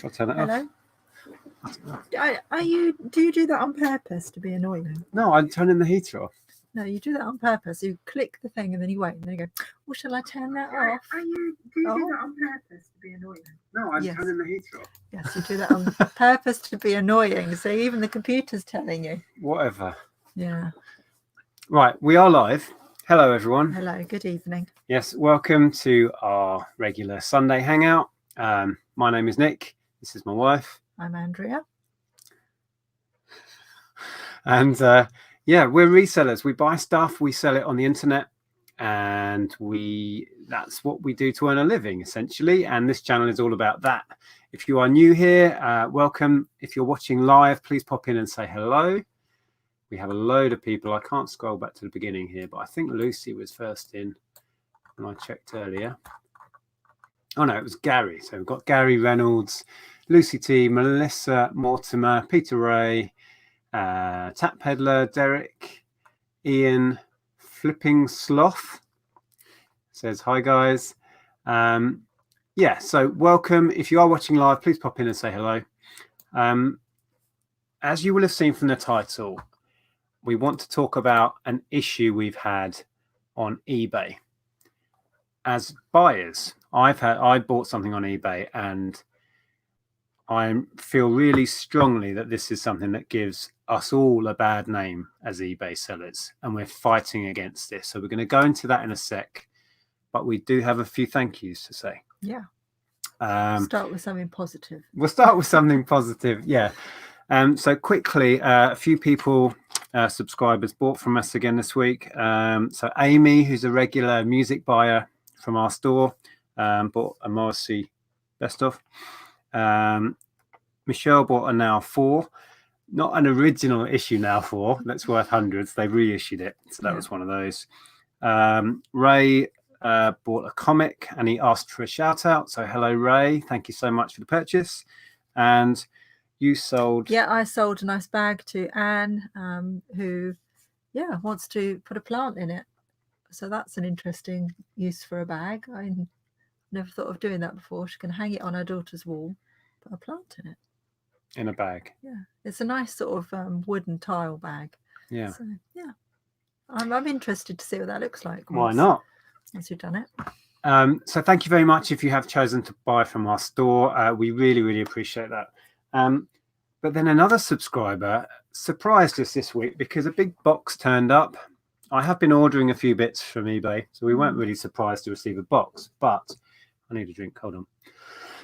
Shall I turn it Hello? off? Do you do that on purpose to be annoying? No, I'm turning the heater off. No, you do that on purpose. You click the thing and then you wait and then you go, well, shall I turn that off? Do you do that on purpose to be annoying? No, I'm turning the heater off. Yes, you do that on purpose to be annoying. So even the computer's telling you. Whatever. Yeah. Right, we are live. Hello, everyone. Hello, good evening. Yes, welcome to our regular Sunday hangout. My name is Nick. This is my wife. I'm Andrea. And yeah, we're resellers. We buy stuff, we sell it on the internet, and that's what we do to earn a living, essentially. And this channel is all about that. If you are new here, welcome. If you're watching live, please pop in and say hello. We have a load of people. I can't scroll back to the beginning here, but I think Lucy was first in when I checked earlier. Oh no, it was Gary. So we've got Gary Reynolds, Lucy T, Melissa Mortimer, Peter Ray, Tap Peddler, Derek, Ian, Flipping Sloth says hi guys. Yeah, so welcome. If you are watching live, please pop in and say hello. As you will have seen from the title, we want to talk about an issue we've had on eBay. As buyers, I bought something on eBay and I feel really strongly that this is something that gives us all a bad name as eBay sellers, and we're fighting against this. So we're going to go into that in a sec, but we do have a few thank yous to say. Yeah. Start with something positive. We'll start with something positive. Yeah. So quickly, a few people, subscribers bought from us again this week. So Amy, who's a regular music buyer from our store, bought a Morrissey best of. Michelle bought a Now 4, not an original issue Now 4 that's worth hundreds. They reissued it, so that was one of those. Ray bought a comic and he asked for a shout out. So hello Ray, thank you so much for the purchase. And you sold... Yeah, I sold a nice bag to Anne, who wants to put a plant in it. So that's an interesting use for a bag. I never thought of doing that before. She can hang it on her daughter's wall, put a plant in it. In a bag. Yeah, it's a nice sort of wooden tile bag. Yeah. So yeah, I'm interested to see what that looks like. Why not? Once you've done it. So thank you very much if you have chosen to buy from our store. We really, really appreciate that. But then another subscriber surprised us this week because a big box turned up. I have been ordering a few bits from eBay, so we weren't really surprised to receive a box, but I need a drink. Hold on.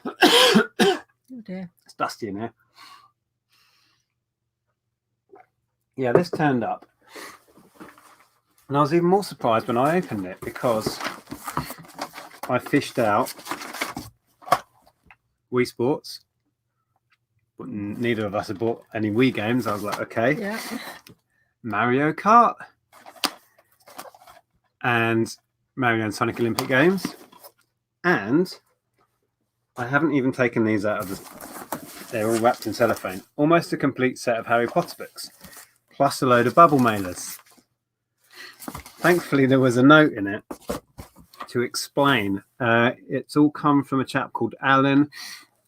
Oh dear. It's dusty in here. Yeah, this turned up. And I was even more surprised when I opened it because I fished out Wii Sports. But neither of us had bought any Wii games. I was like, okay. Yeah. Mario Kart. And Mario and Sonic Olympic Games. And I haven't even taken these out of the... They're all wrapped in cellophane. Almost a complete set of Harry Potter books. Plus a load of bubble mailers. Thankfully, there was a note in it to explain. It's all come from a chap called Alan.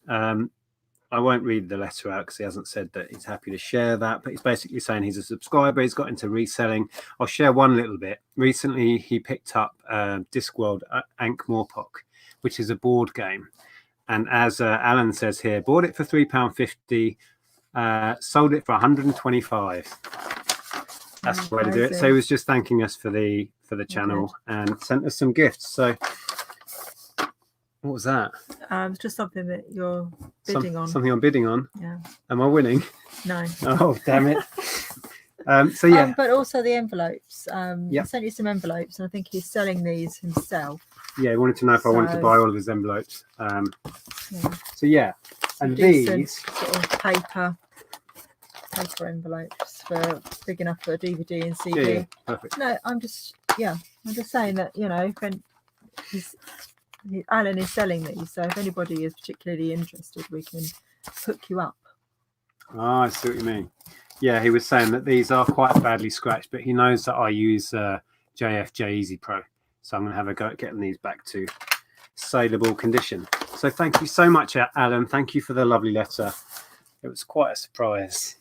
I won't read the letter out because he hasn't said that he's happy to share that, but he's basically saying he's a subscriber. He's got into reselling. I'll share one little bit. Recently, he picked up Discworld Ankh-Morpork, which is a board game. And as Alan says here, bought it for £3.50, sold it for 125. That's the way to do it. So he was just thanking us for the channel and sent us some gifts. So what was that? It's just something that you're bidding on. Something I'm bidding on. Yeah. Am I winning? No. Oh damn it. So yeah. But also the envelopes. Yep. I sent you some envelopes, and I think he's selling these himself. Yeah, he wanted to know if I wanted to buy all of his envelopes. Yeah. So yeah, and these sort of paper envelopes for big enough for a DVD and CD. Yeah, perfect. No, I'm just saying that, you know, when Alan is selling these, so if anybody is particularly interested, we can hook you up. Oh, I see what you mean. Yeah, he was saying that these are quite badly scratched, but he knows that I use JFJ Easy Pro, so I'm going to have a go at getting these back to saleable condition. So thank you so much, Alan. Thank you for the lovely letter. It was quite a surprise.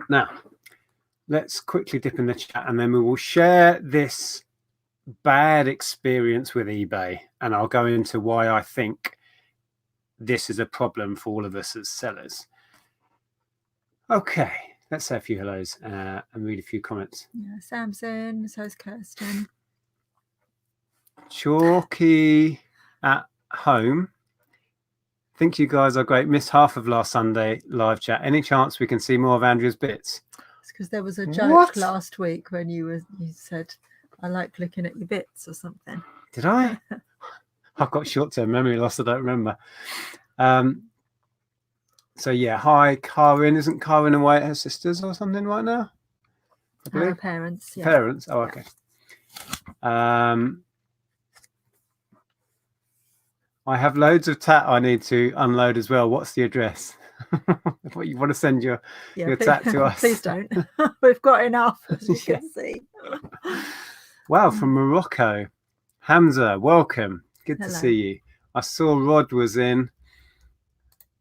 Now, let's quickly dip in the chat and then we will share this bad experience with eBay, and I'll go into why I think this is a problem for all of us as sellers. Okay, let's say a few hellos and read a few comments. Yeah, Samson, so's Kirsten. Chalky at home. Think you guys are great. Missed half of last Sunday live chat. Any chance we can see more of Andrea's bits? It's because there was a joke last week when you said, I like looking at your bits or something. Did I? I've got short-term memory loss. I don't remember. So yeah, hi, Karin. Isn't Karin away at her sister's or something right now? I believe. Her parents. Yeah. Parents. Oh, okay. Yeah. I have loads of tat I need to unload as well. What's the address? What you want to send your tat to us? Please don't. We've got enough, as you can see. Wow, from Morocco. Hamza, welcome. Good to see you. I saw Rod was in.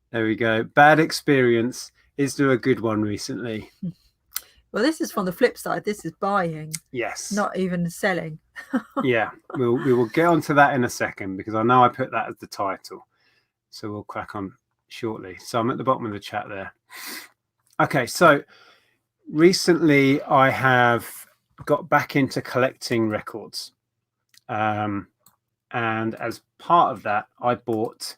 There we go. Bad experience. Is there a good one recently? Well, this is from the flip side. This is buying. Yes. Not even selling. Yeah, we will get onto that in a second because I know I put that as the title. So we'll crack on shortly. So I'm at the bottom of the chat there. Okay, so recently I have got back into collecting records. And as part of that, I bought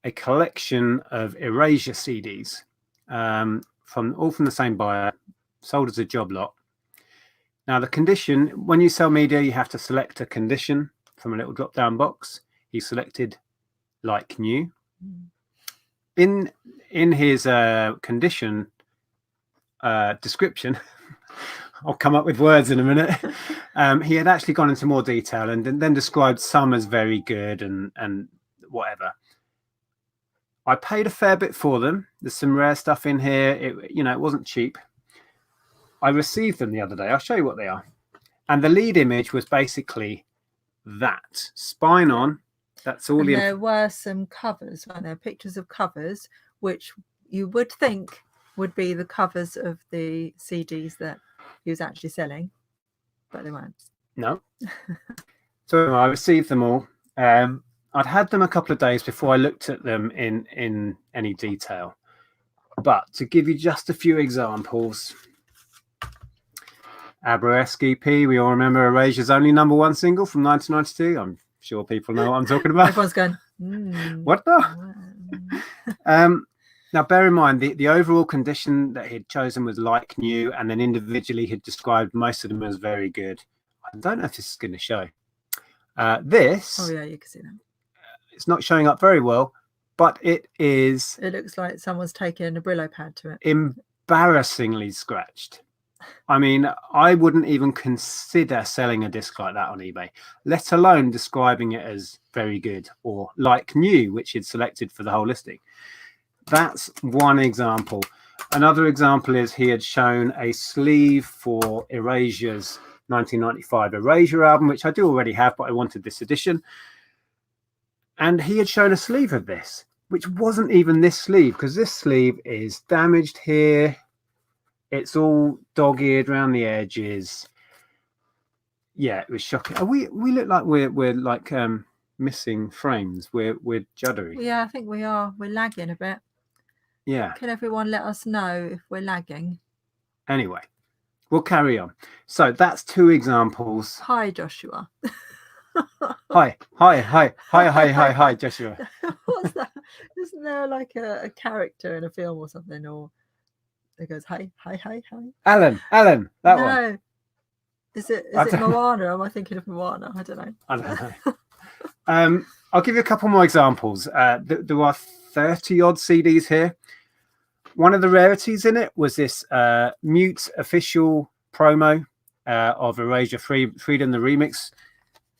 a collection of Erasure CDs all from the same buyer, sold as a job lot. Now, the condition, when you sell media, you have to select a condition from a little drop-down box. He selected like new. In his condition description, I'll come up with words in a minute. He had actually gone into more detail and then described some as very good and whatever. I paid a fair bit for them. There's some rare stuff in here. It wasn't cheap. I received them the other day. I'll show you what they are. And the lead image was basically that. Spine on. That's all. And there were some covers, weren't there? Pictures of covers, which you would think would be the covers of the CDs that he was actually selling, but they weren't. No. So I received them all. I'd had them a couple of days before I looked at them in any detail. But to give you just a few examples, Abraesque EP, we all remember Erasure's only #1 single from 1992. I'm sure people know what I'm talking about. Everyone's going, what the? Now, bear in mind, the overall condition that he'd chosen was like new, and then individually he'd described most of them as very good. I don't know if this is going to show. This. Oh, yeah, you can see that. It's not showing up very well, but it is. It looks like someone's taken a Brillo pad to it. Embarrassingly scratched. I mean, I wouldn't even consider selling a disc like that on eBay, let alone describing it as very good or like new, which he'd selected for the whole listing. That's one example. Another example is he had shown a sleeve for Erasure's 1995 Erasure album, which I do already have, but I wanted this edition. And he had shown a sleeve of this, which wasn't even this sleeve, because this sleeve is damaged here. It's all dog-eared around the edges. Yeah, it was shocking. We look like we're like missing frames. We're juddery. Yeah, I think we are. We're lagging a bit. Yeah. Can everyone let us know if we're lagging? Anyway, we'll carry on. So that's two examples. Hi, Joshua. Hi, Joshua. What's that? Isn't there like a character in a film or something? Or it goes, hi. Alan, that one. Is it Moana? Am I thinking of Moana? I don't know. I don't know. I'll give you a couple more examples. There are 30 odd CDs here. One of the rarities in it was this mute official promo of Erasure Freedom the Remix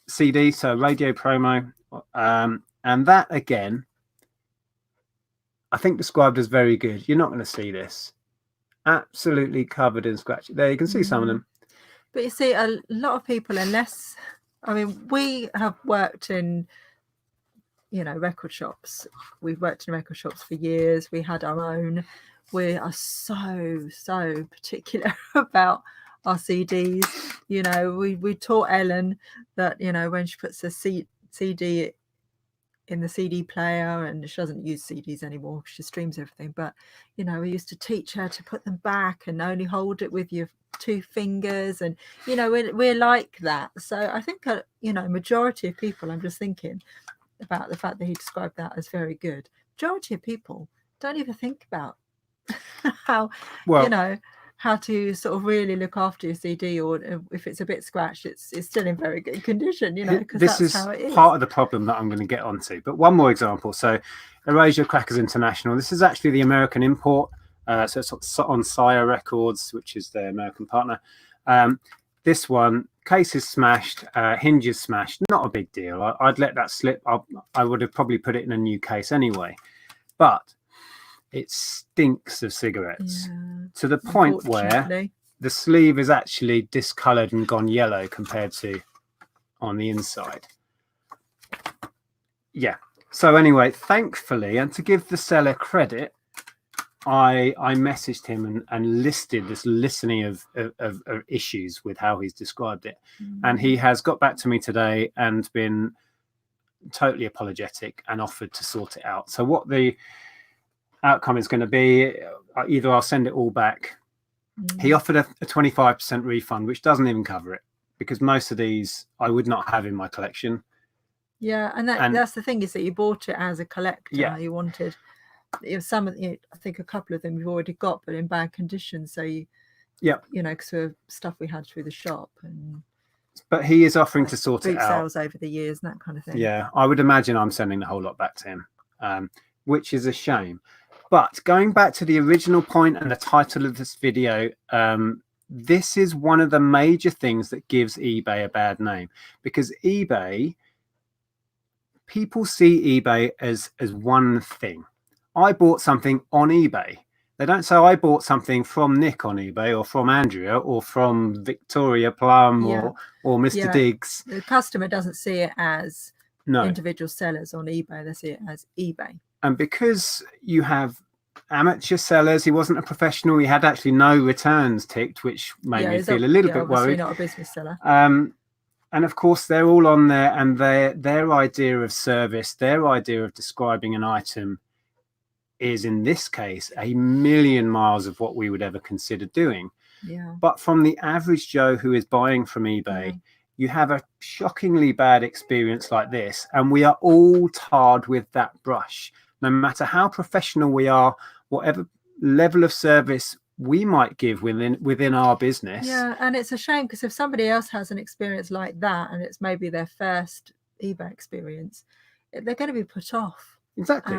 CD, so radio promo. And that, again, I think described as very good. You're not going to see this. Absolutely covered in scratch. There, you can see some of them. But you see, a lot of people, unless I mean, we have worked in, you know, record shops. We've worked in record shops for years. We had our own. We are so particular about our CDs. You know, we taught Ellen that, you know, when she puts a CD in the CD player, and she doesn't use CDs anymore, she streams everything, but, you know, we used to teach her to put them back and only hold it with your 2 fingers, and, you know, we're like that. So I think, you know, majority of people, I'm just thinking about the fact that he described that as very good, majority of people don't even think about how, you know, how to sort of really look after your CD, or if it's a bit scratched, it's still in very good condition, you know, because that's how it is. Part of the problem that I'm going to get onto. But one more example. So Erasure Crackers International, this is actually the American import. So it's on Sire Records, which is their American partner. This one, case is smashed, hinges smashed, not a big deal. I'd let that slip. I would have probably put it in a new case anyway. But it stinks of cigarettes, to the point where the sleeve is actually discolored and gone yellow compared to on the inside. Yeah. So anyway, thankfully, and to give the seller credit, I messaged him and listed this litany of issues with how he's described it. And he has got back to me today and been totally apologetic and offered to sort it out. So what the outcome is going to be, either I'll send it all back. He offered a 25% refund, which doesn't even cover it, because most of these I would not have in my collection. Yeah, and that's the thing, is that you bought it as a collector. Yeah. You wanted, some of, you know, I think a couple of them you've already got, but in bad condition. So you know, because of stuff we had through the shop. But he is offering to sort it out. Sales over the years and that kind of thing. Yeah, I would imagine I'm sending the whole lot back to him, which is a shame. But going back to the original point and the title of this video, this is one of the major things that gives eBay a bad name, because people see eBay as one thing. I bought something on eBay. They don't say I bought something from Nick on eBay, or from Andrea, or from Victoria Plum, or Mr. Diggs. The customer doesn't see it as individual sellers on eBay. They see it as eBay. And because you have amateur sellers, he wasn't a professional. He had actually no returns ticked, which made me feel a little bit worried. Not a business seller. And of course, they're all on there, and their idea of service, their idea of describing an item is, in this case, a million miles of what we would ever consider doing. Yeah. But from the average Joe who is buying from eBay, you have a shockingly bad experience like this, and we are all tarred with that brush. No matter how professional we are, whatever level of service we might give within our business. Yeah, and it's a shame, because if somebody else has an experience like that, and it's maybe their first eBay experience, they're going to be put off. Exactly.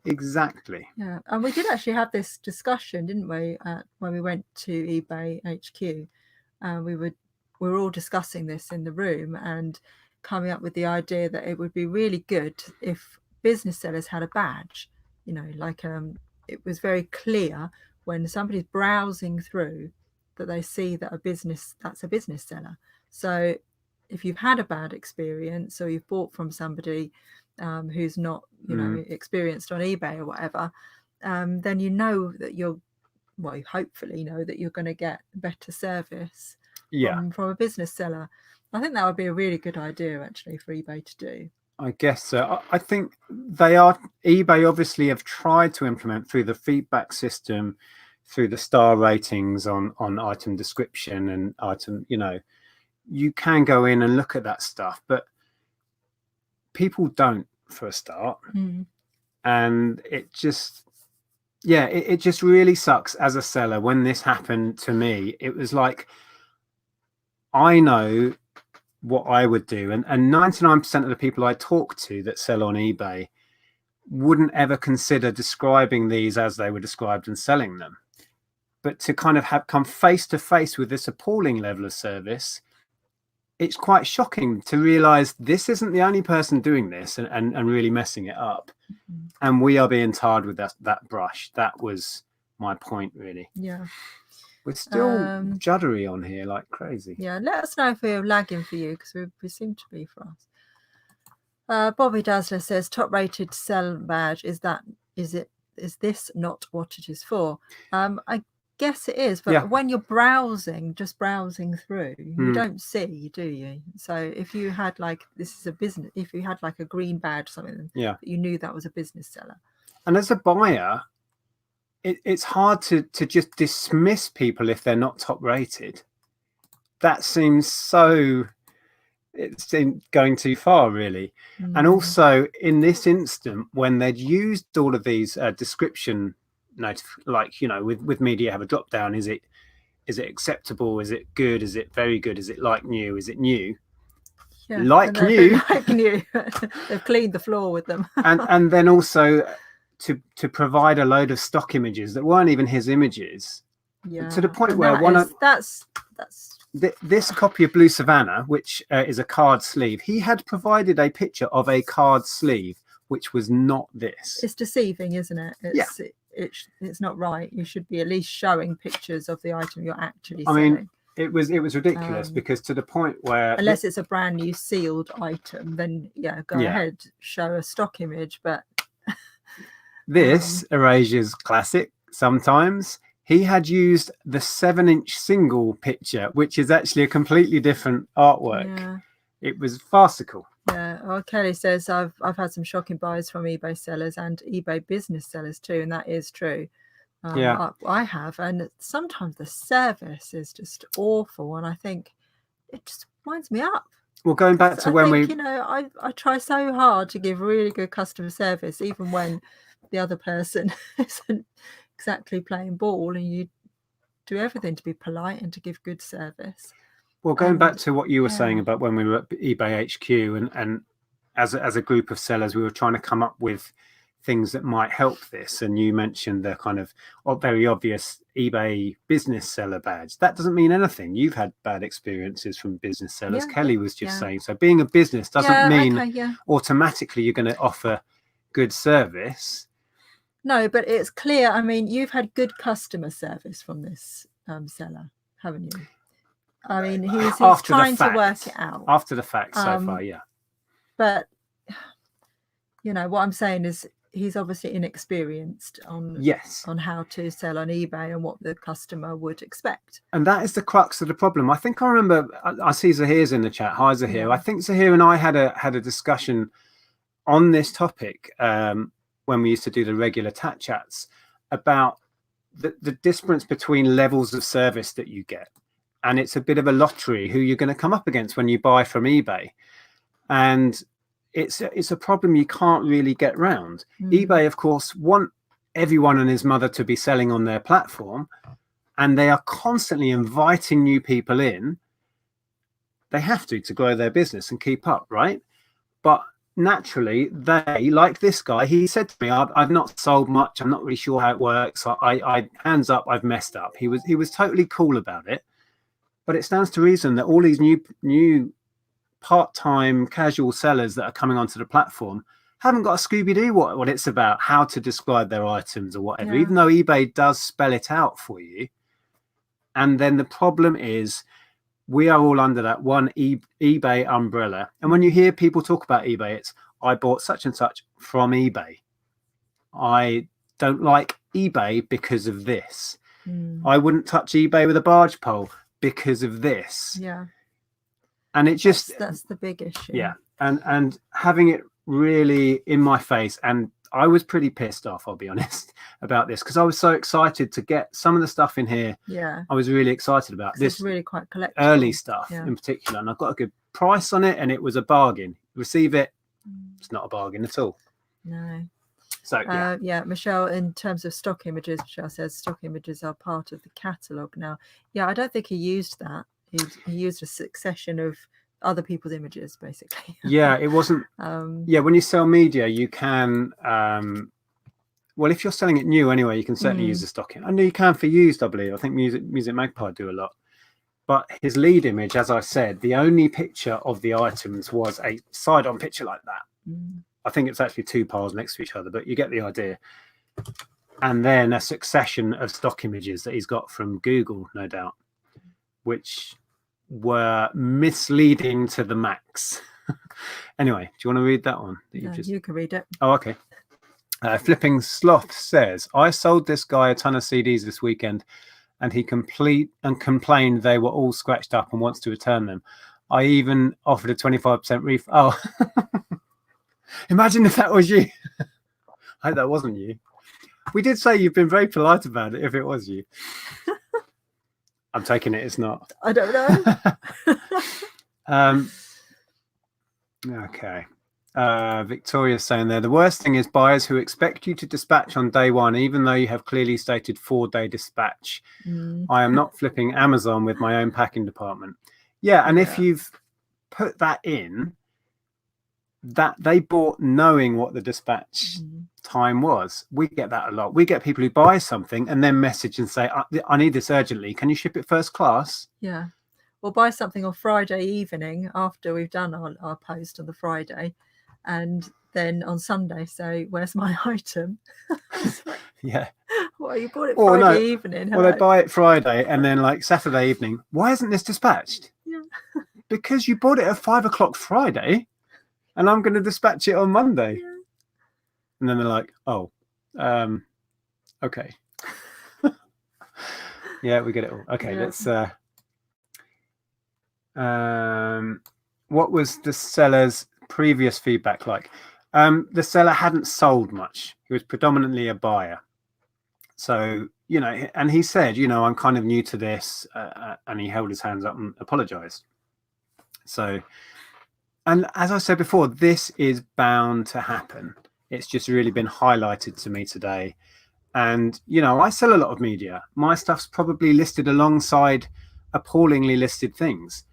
Exactly. Yeah, and we did actually have this discussion, didn't we, when we went to eBay HQ? We were all discussing this in the room and coming up with the idea that it would be really good if business sellers had a badge, you know, like it was very clear when somebody's browsing through that they see that that's a business seller. So if you've had a bad experience, or you've bought from somebody who's not, you know, experienced on eBay or whatever, then you know that you hopefully know that you're going to get better service from a business seller. I think that would be a really good idea, actually, for eBay to do. I guess so. I think eBay obviously have tried to implement through the feedback system, through the star ratings on item description and item, you know, you can go in and look at that stuff, but people don't, for a start. And it just, it just really sucks as a seller. When this happened to me, it was like, I know what I would do, and 99% of the people I talk to that sell on eBay wouldn't ever consider describing these as they were described and selling them. But to kind of have come face to face with this appalling level of service, it's quite shocking to realize this isn't the only person doing this and really messing it up. And we are being tarred with that brush. That was my point, really. Yeah. We're still juddery on here like crazy. Yeah, let us know if we're lagging for you, because we seem to be for us. Bobby Dazzler says, top-rated sell badge. Is this not what it is for? I guess it is, but when you're just browsing through, you don't see, do you? So if you had like, this is a business, if you had like a green badge or something, you knew that was a business seller. And as a buyer, it's hard to just dismiss people if they're not top rated. That seems so, it's going too far, really. And also in this instant, when they'd used all of these description like, you know, with media have a drop down, is it acceptable, is it good, is it very good, is it like new, is it new? Like new. They've cleaned the floor with them. and then also to provide a load of stock images that weren't even his images, to the point where this copy of Blue Savannah, which is a card sleeve, he had provided a picture of a card sleeve which was not this. It's deceiving, isn't it? It's not right. You should be at least showing pictures of the item you're actually selling. I mean, it was ridiculous, because to the point where, unless it's a brand new sealed item, then go ahead, show a stock image. But this Erasure's classic. Sometimes he had used the 7-inch single picture, which is actually a completely different artwork. It was farcical. Well, Kelly says, I've had some shocking buys from eBay sellers and eBay business sellers too, and that is true. I have, and sometimes the service is just awful, and I think it just winds me up. Well, going back to I try so hard to give really good customer service, even when the other person isn't exactly playing ball, and you do everything to be polite and to give good service. Well, going back to what you were saying about when we were at eBay HQ, and as a group of sellers, we were trying to come up with things that might help this. And you mentioned the kind of very obvious eBay business seller badge. That doesn't mean anything. You've had bad experiences from business sellers. Kelly was just saying. So being a business doesn't mean automatically you're going to offer good service. No, but it's clear. I mean, you've had good customer service from this seller, haven't you? I mean, he's trying to work it out. After the fact, so far, yeah. But, what I'm saying is he's obviously inexperienced on how to sell on eBay and what the customer would expect. And that is the crux of the problem. I think I remember, I see Zahir's in the chat. Hi, Zahir. I think Zahir and I had a discussion on this topic when we used to do the regular Tat Chats about the difference between levels of service that you get. And it's a bit of a lottery who you're going to come up against when you buy from eBay. And it's a problem you can't really get round. eBay, of course, want everyone and his mother to be selling on their platform. And they are constantly inviting new people in. They have to grow their business and keep up, right? But naturally, they, like this guy, he said to me, I've not sold much. I'm not really sure how it works. I hands up, I've messed up. He was totally cool about it. But it stands to reason that all these new part-time casual sellers that are coming onto the platform haven't got a Scooby-Doo what it's about, how to describe their items or whatever, even though eBay does spell it out for you. And then the problem is we are all under that one eBay umbrella. And when you hear people talk about eBay, it's, I bought such and such from eBay. I don't like eBay because of this. I wouldn't touch eBay with a barge pole because of this. And it just that's the big issue. And having it really in my face, and I was pretty pissed off, I'll be honest, about this, because I was so excited to get some of the stuff in here. I was really excited about this. It's really quite collectible. Early stuff in particular, and I got a good price on it, and it was a bargain. Receive it, it's not a bargain at all. No. So Michelle, in terms of stock images, Michelle says stock images are part of the catalogue now. I don't think he used that. He used a succession of other people's images, basically. It wasn't. When you sell media, you can. Well, if you're selling it new anyway, you can certainly use the stock. I know you can for used, I believe. I think Music Magpie do a lot. But his lead image, as I said, the only picture of the items was a side-on picture like that. I think it's actually two piles next to each other, but you get the idea. and then a succession of stock images that he's got from Google, no doubt, which were misleading to the max. Anyway, do you want to read that one? No, you can read it. Oh, okay. Flipping Sloth says, I sold this guy a ton of CDs this weekend, and he complained they were all scratched up and wants to return them. I even offered a 25% refund. Oh, imagine if that was you. I hope that wasn't you. We did say you've been very polite about it if it was you. I'm taking it it's not. I don't know. Okay. Victoria's saying there, the worst thing is buyers who expect you to dispatch on day one, even though you have clearly stated 4-day dispatch. I am not flipping Amazon with my own packing department. Yeah, and if you've put that in, that they bought knowing what the dispatch time was. We get that a lot. We get people who buy something and then message and say, I need this urgently. Can you ship it first class? Yeah. We'll buy something on Friday evening after we've done our post on the Friday, and then on Sunday say, where's my item? Yeah. Well, you bought it Friday evening. Well, they buy it Friday and then like Saturday evening. Why isn't this dispatched? Yeah. Because you bought it at 5 o'clock Friday and I'm going to dispatch it on Monday. Yeah. And then they're like, oh, okay. Yeah, we get it all. Okay, let's... what was the seller's previous feedback like? The seller hadn't sold much. He was predominantly a buyer. So, you know, and he said, you know, I'm kind of new to this, and he held his hands up and apologized. So, and as I said before, this is bound to happen. It's just really been highlighted to me today. And, you know, I sell a lot of media. My stuff's probably listed alongside appallingly listed things.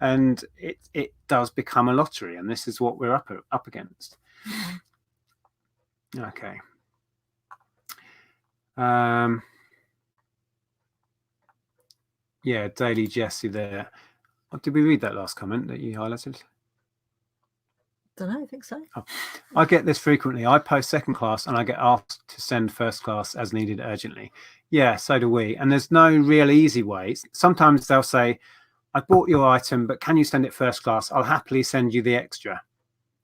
And it does become a lottery, and this is what we're up against. Okay. Yeah, Daily Jesse there. Did we read that last comment that you highlighted? Don't know, I think so. Oh, I get this frequently. I post second class and I get asked to send first class as needed urgently. Yeah, so do we. And there's no real easy way. Sometimes they'll say, I bought your item, but can you send it first class? I'll happily send you the extra.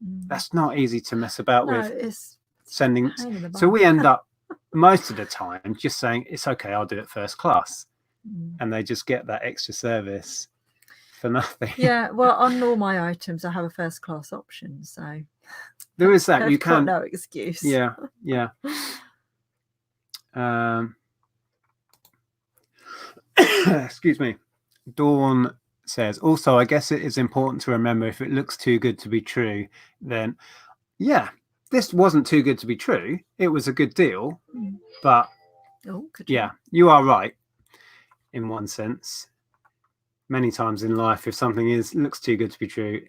That's not easy to mess about with. It's sending. So we end up most of the time just saying, it's okay, I'll do it first class. And they just get that extra service for nothing. Yeah, well, on all my items, I have a first class option. So there is that. You can. No excuse. Yeah, yeah. Excuse me. Dawn says, also, I guess it is important to remember if it looks too good to be true, then yeah, this wasn't too good to be true. It was a good deal, but yeah, you are right in one sense. Many times in life, if something looks too good to be true,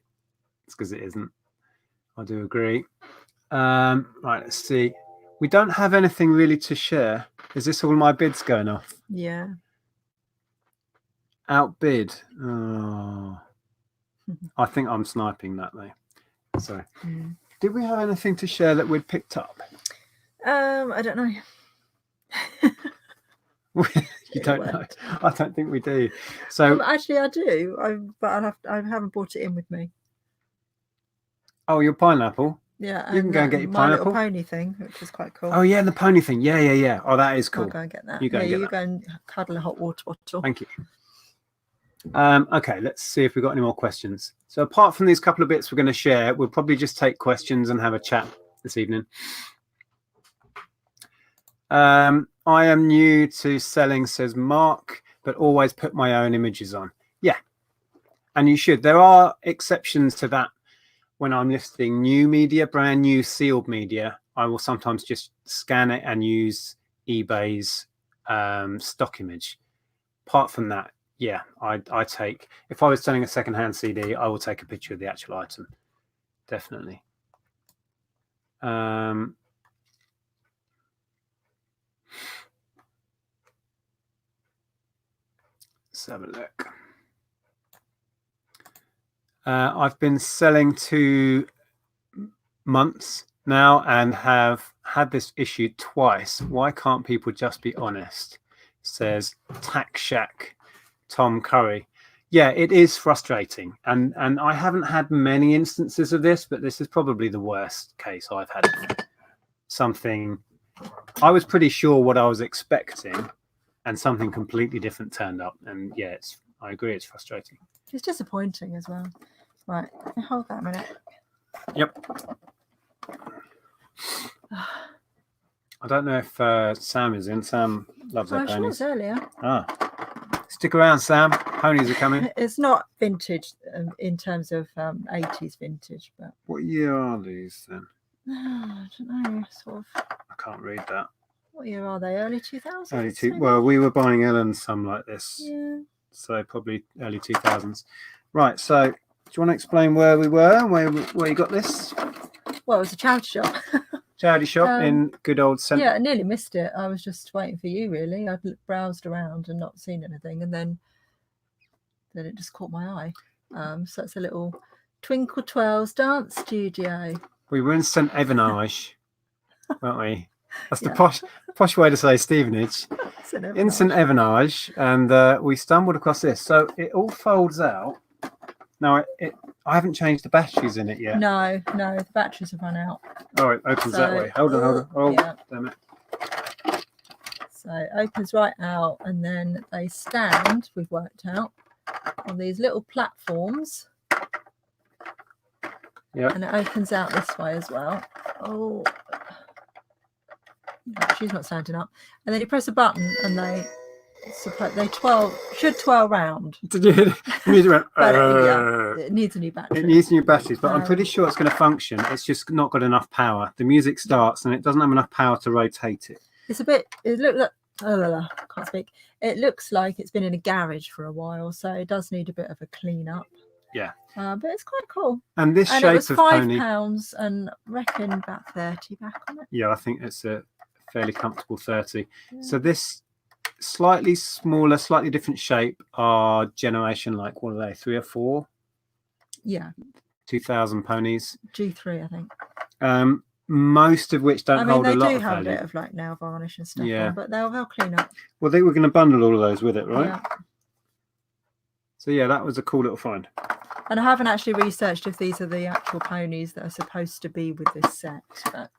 it's because it isn't. I do agree. Right, let's see. We don't have anything really to share. Is this all my bids going off? Yeah. Outbid. Oh, I think I'm sniping that though. So, did we have anything to share that we'd picked up? I don't know. You don't know. I don't think we do. So actually, I do. But I haven't brought it in with me. Oh, your pineapple. Yeah, you can go and get your my pineapple. Little pony thing, which is quite cool. Oh yeah, the pony thing. Yeah. Oh, that is cool. I'll go and get that. You go and get that. You go and cuddle a hot water bottle. Thank you. Okay, let's see if we've got any more questions. So apart from these couple of bits we're going to share, we'll probably just take questions and have a chat this evening. I am new to selling, says Mark, but always put my own images on. Yeah, and you should. There are exceptions to that. When I'm listing new media, brand new sealed media, I will sometimes just scan it and use eBay's stock image. Apart from that, yeah, I take, if I was selling a secondhand CD, I will take a picture of the actual item. Definitely. Let's have a look. I've been selling 2 months. now and have had this issue twice. Why can't people just be honest? Says Tack Shack Tom Curry. Yeah, it is frustrating, and I haven't had many instances of this, but this is probably the worst case I've had. Something I was pretty sure what I was expecting, and something completely different turned up. And yeah, I agree, it's frustrating. It's disappointing as well. Right, hold that a minute. Yep. I don't know if Sam is in. Sam loves our I ponies. was earlier. Stick around, Sam. Ponies are coming. It's not vintage in terms of 80s vintage, but What year are these then? I don't know. Sort of. I can't read that. What year are they? Early 2000s? Early well, we were buying Ellen some like this. Yeah. So probably early 2000s. Right. So do you want to explain where we were, where you got this? Well, it was a charity shop. Charity shop in good old Centre. Yeah, I nearly missed it. I was just waiting for you, really. I'd browsed around and not seen anything, and then it just caught my eye. So it's a little Twinkle Twirls dance studio. We were in St Evenage, weren't we? That's the posh way to say Stevenage. In St Evenage, and we stumbled across this. So it all folds out. Now I haven't changed the batteries in it yet. No, the batteries have run out. Oh, it opens that way. Hold on. Oh, yeah. Damn it. So it opens right out, and then they stand, we've worked out, on these little platforms. Yeah. And it opens out this way as well. Oh, no, she's not standing up. And then you press a button, and they should twirl round. Did you hear it needs a new battery. It needs new batteries, but I'm pretty sure it's going to function. It's just not got enough power. The music starts and it doesn't have enough power to rotate it. It's a bit, it looks like, can't speak. It looks like it's been in a garage for a while, so it does need a bit of a clean up. Yeah. But it's quite cool. And this shape it was of £5 and reckon about 30 back on it. Yeah, I think it's a fairly comfortable 30. Yeah. So this slightly smaller, slightly different shape are generation, like, what are they, 3 or 4? Yeah. 2000 ponies. G3, I think. Most of which don't hold a lot of value. They do have a bit of like nail varnish and stuff on, but they'll clean up. Well, they were going to bundle all of those with it, right? Yeah. So yeah, that was a cool little find. And I haven't actually researched if these are the actual ponies that are supposed to be with this set, but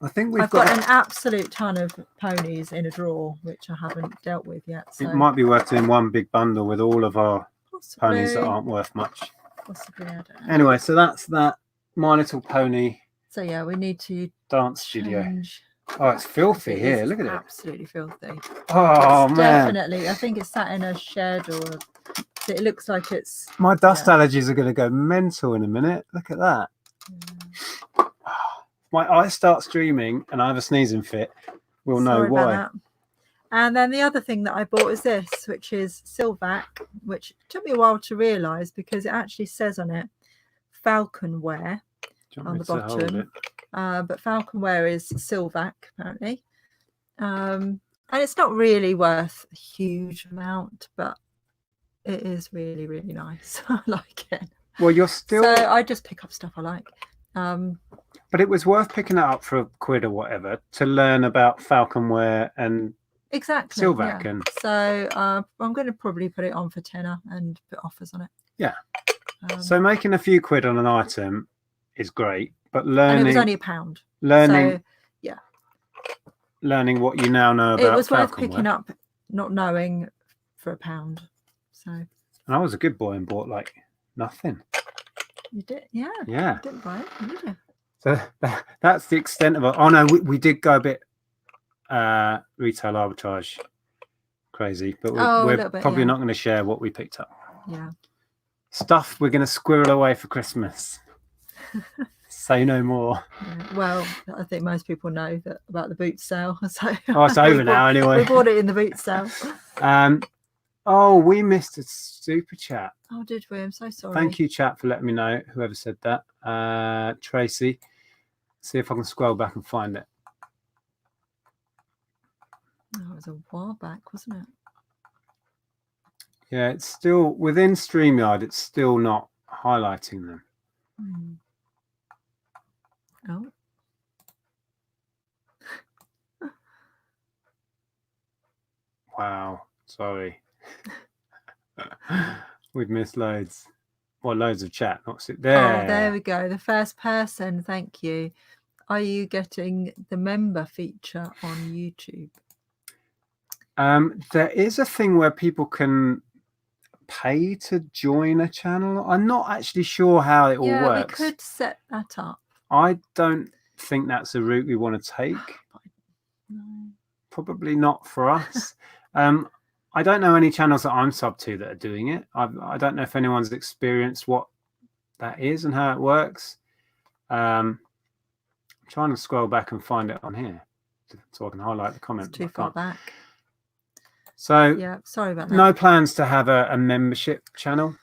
I think I've got an absolute ton of ponies in a drawer which I haven't dealt with yet. So it might be worth doing one big bundle with all of our possibly ponies that aren't worth much. Possibly, I don't know. Anyway, so that's that My Little Pony. So yeah, we need to dance studio. Change. Oh, it's filthy here. Look at it. Absolutely filthy. Oh it's man. Definitely. I think it's sat in a shed or it looks like it's. My dust allergies are going to go mental in a minute. Look at that. Yeah. My eyes start streaming and I have a sneezing fit. We'll know why. And then the other thing that I bought is this, which is Silve ACK, which took me a while to realise because it actually says on it Falcon Wear on the bottom. But Falcon Wear is Silve ACK apparently. And it's not really worth a huge amount, but it is really, really nice. I like it. Well, you're still. So I just pick up stuff I like. But it was worth picking it up for £1 or whatever to learn about Falcon Wear and exactly Silve ACK. Yeah. So I'm going to probably put it on for £10 and put offers on it. Yeah. So making a few quid on an item is great, but learning. And it was only £1. Learning. So, yeah. Learning what you now know about it was Falcon worth picking Wear. up, not knowing, for £1. So. And I was a good boy and bought like nothing. You did, yeah. Yeah. You didn't buy it, did you? So that's the extent of it. Oh no, we did go a bit retail arbitrage crazy, but we're probably not going to share what we picked up. Yeah. Stuff we're going to squirrel away for Christmas. Say no more. Yeah. Well, I think most people know that about the boot sale. So oh, it's over now anyway. We bought it in the boot sale. Oh, we missed a super chat. Oh, did we? I'm so sorry. Thank you, chat, for letting me know. Whoever said that. Tracy. See if I can scroll back and find it. Oh, it was a while back, wasn't it? Yeah, it's still within StreamYard. It's still not highlighting them. Oh, Wow, sorry. We've missed loads. Well, loads of chat. Not sit there. oh, there we go. The first person, thank you. Are you getting the member feature on YouTube? There is a thing where people can pay to join a channel. I'm not actually sure how it all Yeah, we works. could set that up. I don't think that's a route we want to take. No. Probably not for us. I don't know any channels that I'm sub to that are doing it. I don't know if anyone's experienced what that is and how it works. I'm trying to scroll back and find it on here so I can highlight the comment. It's too far back. So yeah, sorry about that. No plans to have a membership channel.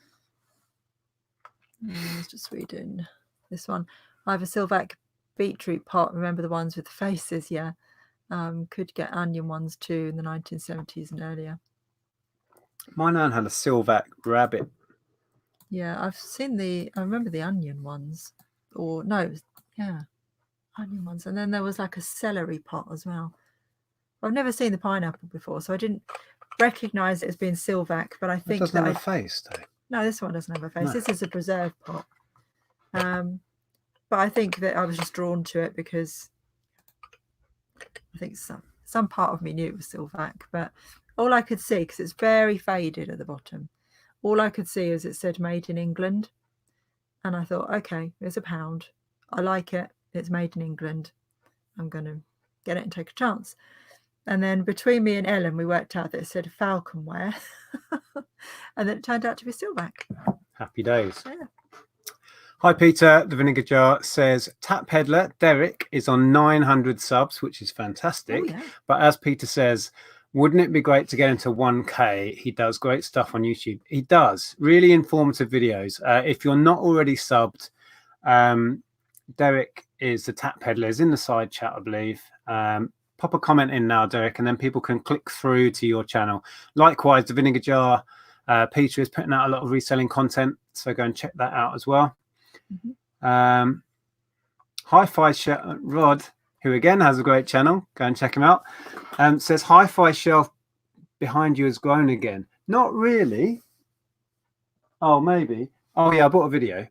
I was just reading this one. I have a Silve ACK beetroot pot. Remember the ones with the faces? Yeah. Could get onion ones too in the 1970s and earlier. My nan had a Silve ACK rabbit. Yeah, I've seen I remember the onion ones. Or no, yeah, onion ones. And then there was like a celery pot as well. I've never seen the pineapple before, so I didn't recognise it as being Silve ACK, but I think it doesn't have a face though. No, this one doesn't have a face. No. This is a preserve pot. But I think that I was just drawn to it because I think some part of me knew it was Silve ACK, but all I could see, because it's very faded at the bottom, all I could see is it said made in England. And I thought, okay, it's £1. I like it. It's made in England. I'm going to get it and take a chance. And then between me and Ellen, we worked out that it said Falconware. And then it turned out to be Silve ACK. Happy days. Yeah. Hi, Peter. The Vinegar Jar says Tap Peddler Derek is on 900 subs, which is fantastic. Oh, yeah. But as Peter says, wouldn't it be great to get into 1K? He does great stuff on YouTube. He does really informative videos. If you're not already subbed, Derek is the Tap Peddler. Is in the side chat, I believe. Pop a comment in now, Derek, and then people can click through to your channel. Likewise, the Vinegar Jar, Peter is putting out a lot of reselling content, so go and check that out as well. Mm-hmm. Hi-Fi Rod, who again has a great channel, go and check him out. Says Hi-Fi shelf behind you has grown again. Not really. Oh, maybe. Oh yeah, I bought a video.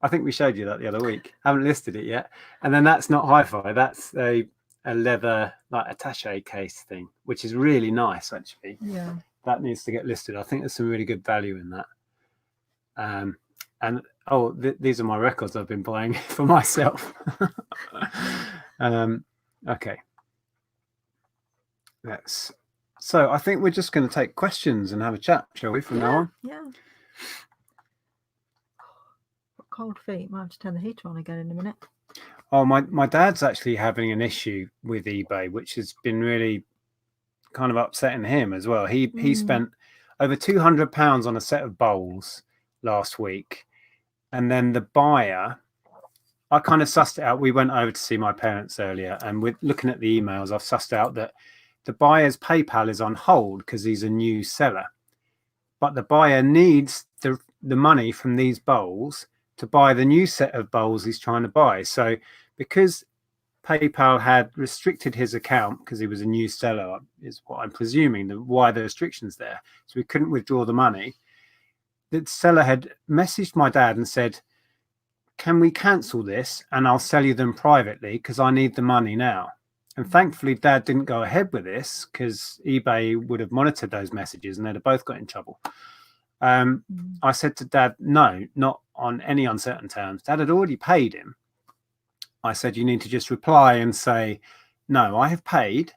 I think we showed you that the other week. Haven't listed it yet. And then that's not Hi-Fi. That's a leather like attaché case thing, which is really nice actually. Yeah. That needs to get listed. I think there's some really good value in that. And oh, these are my records I've been buying for myself. Okay. So I think we're just going to take questions and have a chat, shall we, from now on? Yeah. Got cold feet. Might have to turn the heater on again in a minute. Oh, my dad's actually having an issue with eBay, which has been really kind of upsetting him as well. He spent over £200 on a set of bowls last week. And then the buyer, I kind of sussed it out. We went over to see my parents earlier, and with looking at the emails, I've sussed out that the buyer's PayPal is on hold because he's a new seller. But the buyer needs the money from these bowls to buy the new set of bowls he's trying to buy. So because PayPal had restricted his account because he was a new seller, is what I'm presuming, why the restrictions there. So we couldn't withdraw the money. The seller had messaged my dad and said, can we cancel this and I'll sell you them privately because I need the money now. And thankfully dad didn't go ahead with this because eBay would have monitored those messages and they'd have both got in trouble. I said to dad, no, not on any uncertain terms. Dad had already paid him. I said, you need to just reply and say, no, I have paid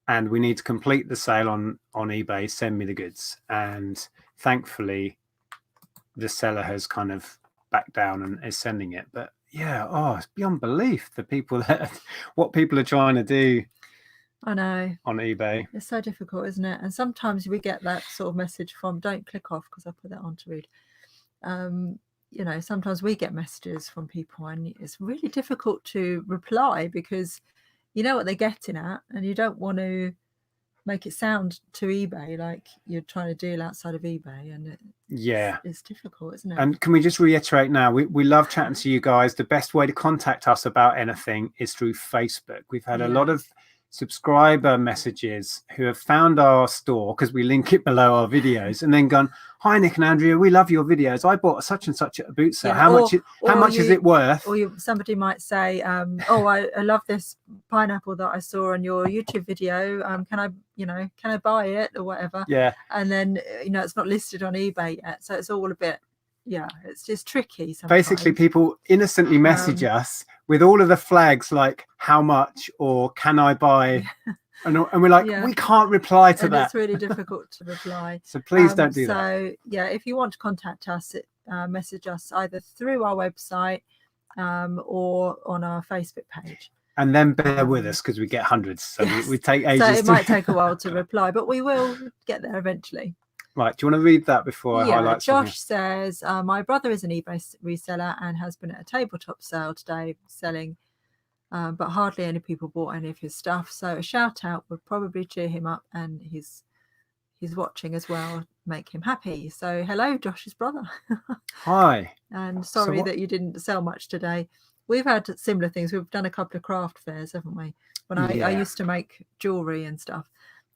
and we need to complete the sale on eBay. Send me the goods. And thankfully the seller has kind of backed down and is sending it. But yeah, it's beyond belief the people what people are trying to do. I know, on eBay. It's so difficult, isn't it? And sometimes we get that sort of message from, don't click off because I put that on to read. You know, sometimes we get messages from people and it's really difficult to reply because you know what they're getting at and you don't want to make it sound to eBay like you're trying to deal outside of eBay, and it's difficult, isn't it? And can we just reiterate now, we love chatting to you guys. The best way to contact us about anything is through Facebook. We've had a lot of subscriber messages who have found our store because we link it below our videos, and then gone, "Hi Nick and Andrea, we love your videos. I bought such and such at a boot sale. How much is it worth?" Or somebody might say, "Oh, I love this pineapple that I saw on your YouTube video. Can I buy it or whatever?" Yeah. And then it's not listed on eBay yet, so it's all a bit. Yeah, it's just tricky sometimes. Basically, people innocently message us with all of the flags like "how much" or "can I buy," and we're like, we can't reply to that. It's really difficult to reply. So please don't do that. So yeah, if you want to contact us, message us either through our website or on our Facebook page. And then bear with us because we get hundreds, so we take ages. So it might take a while to reply, but we will get there eventually. Right, do you want to read that before I highlight something? Josh says, my brother is an eBay reseller and has been at a tabletop sale today selling, but hardly any people bought any of his stuff. So a shout out would probably cheer him up, and he's watching as well, make him happy. So hello, Josh's brother. Hi. And sorry that you didn't sell much today. We've had similar things. We've done a couple of craft fairs, haven't we? When I used to make jewelry and stuff,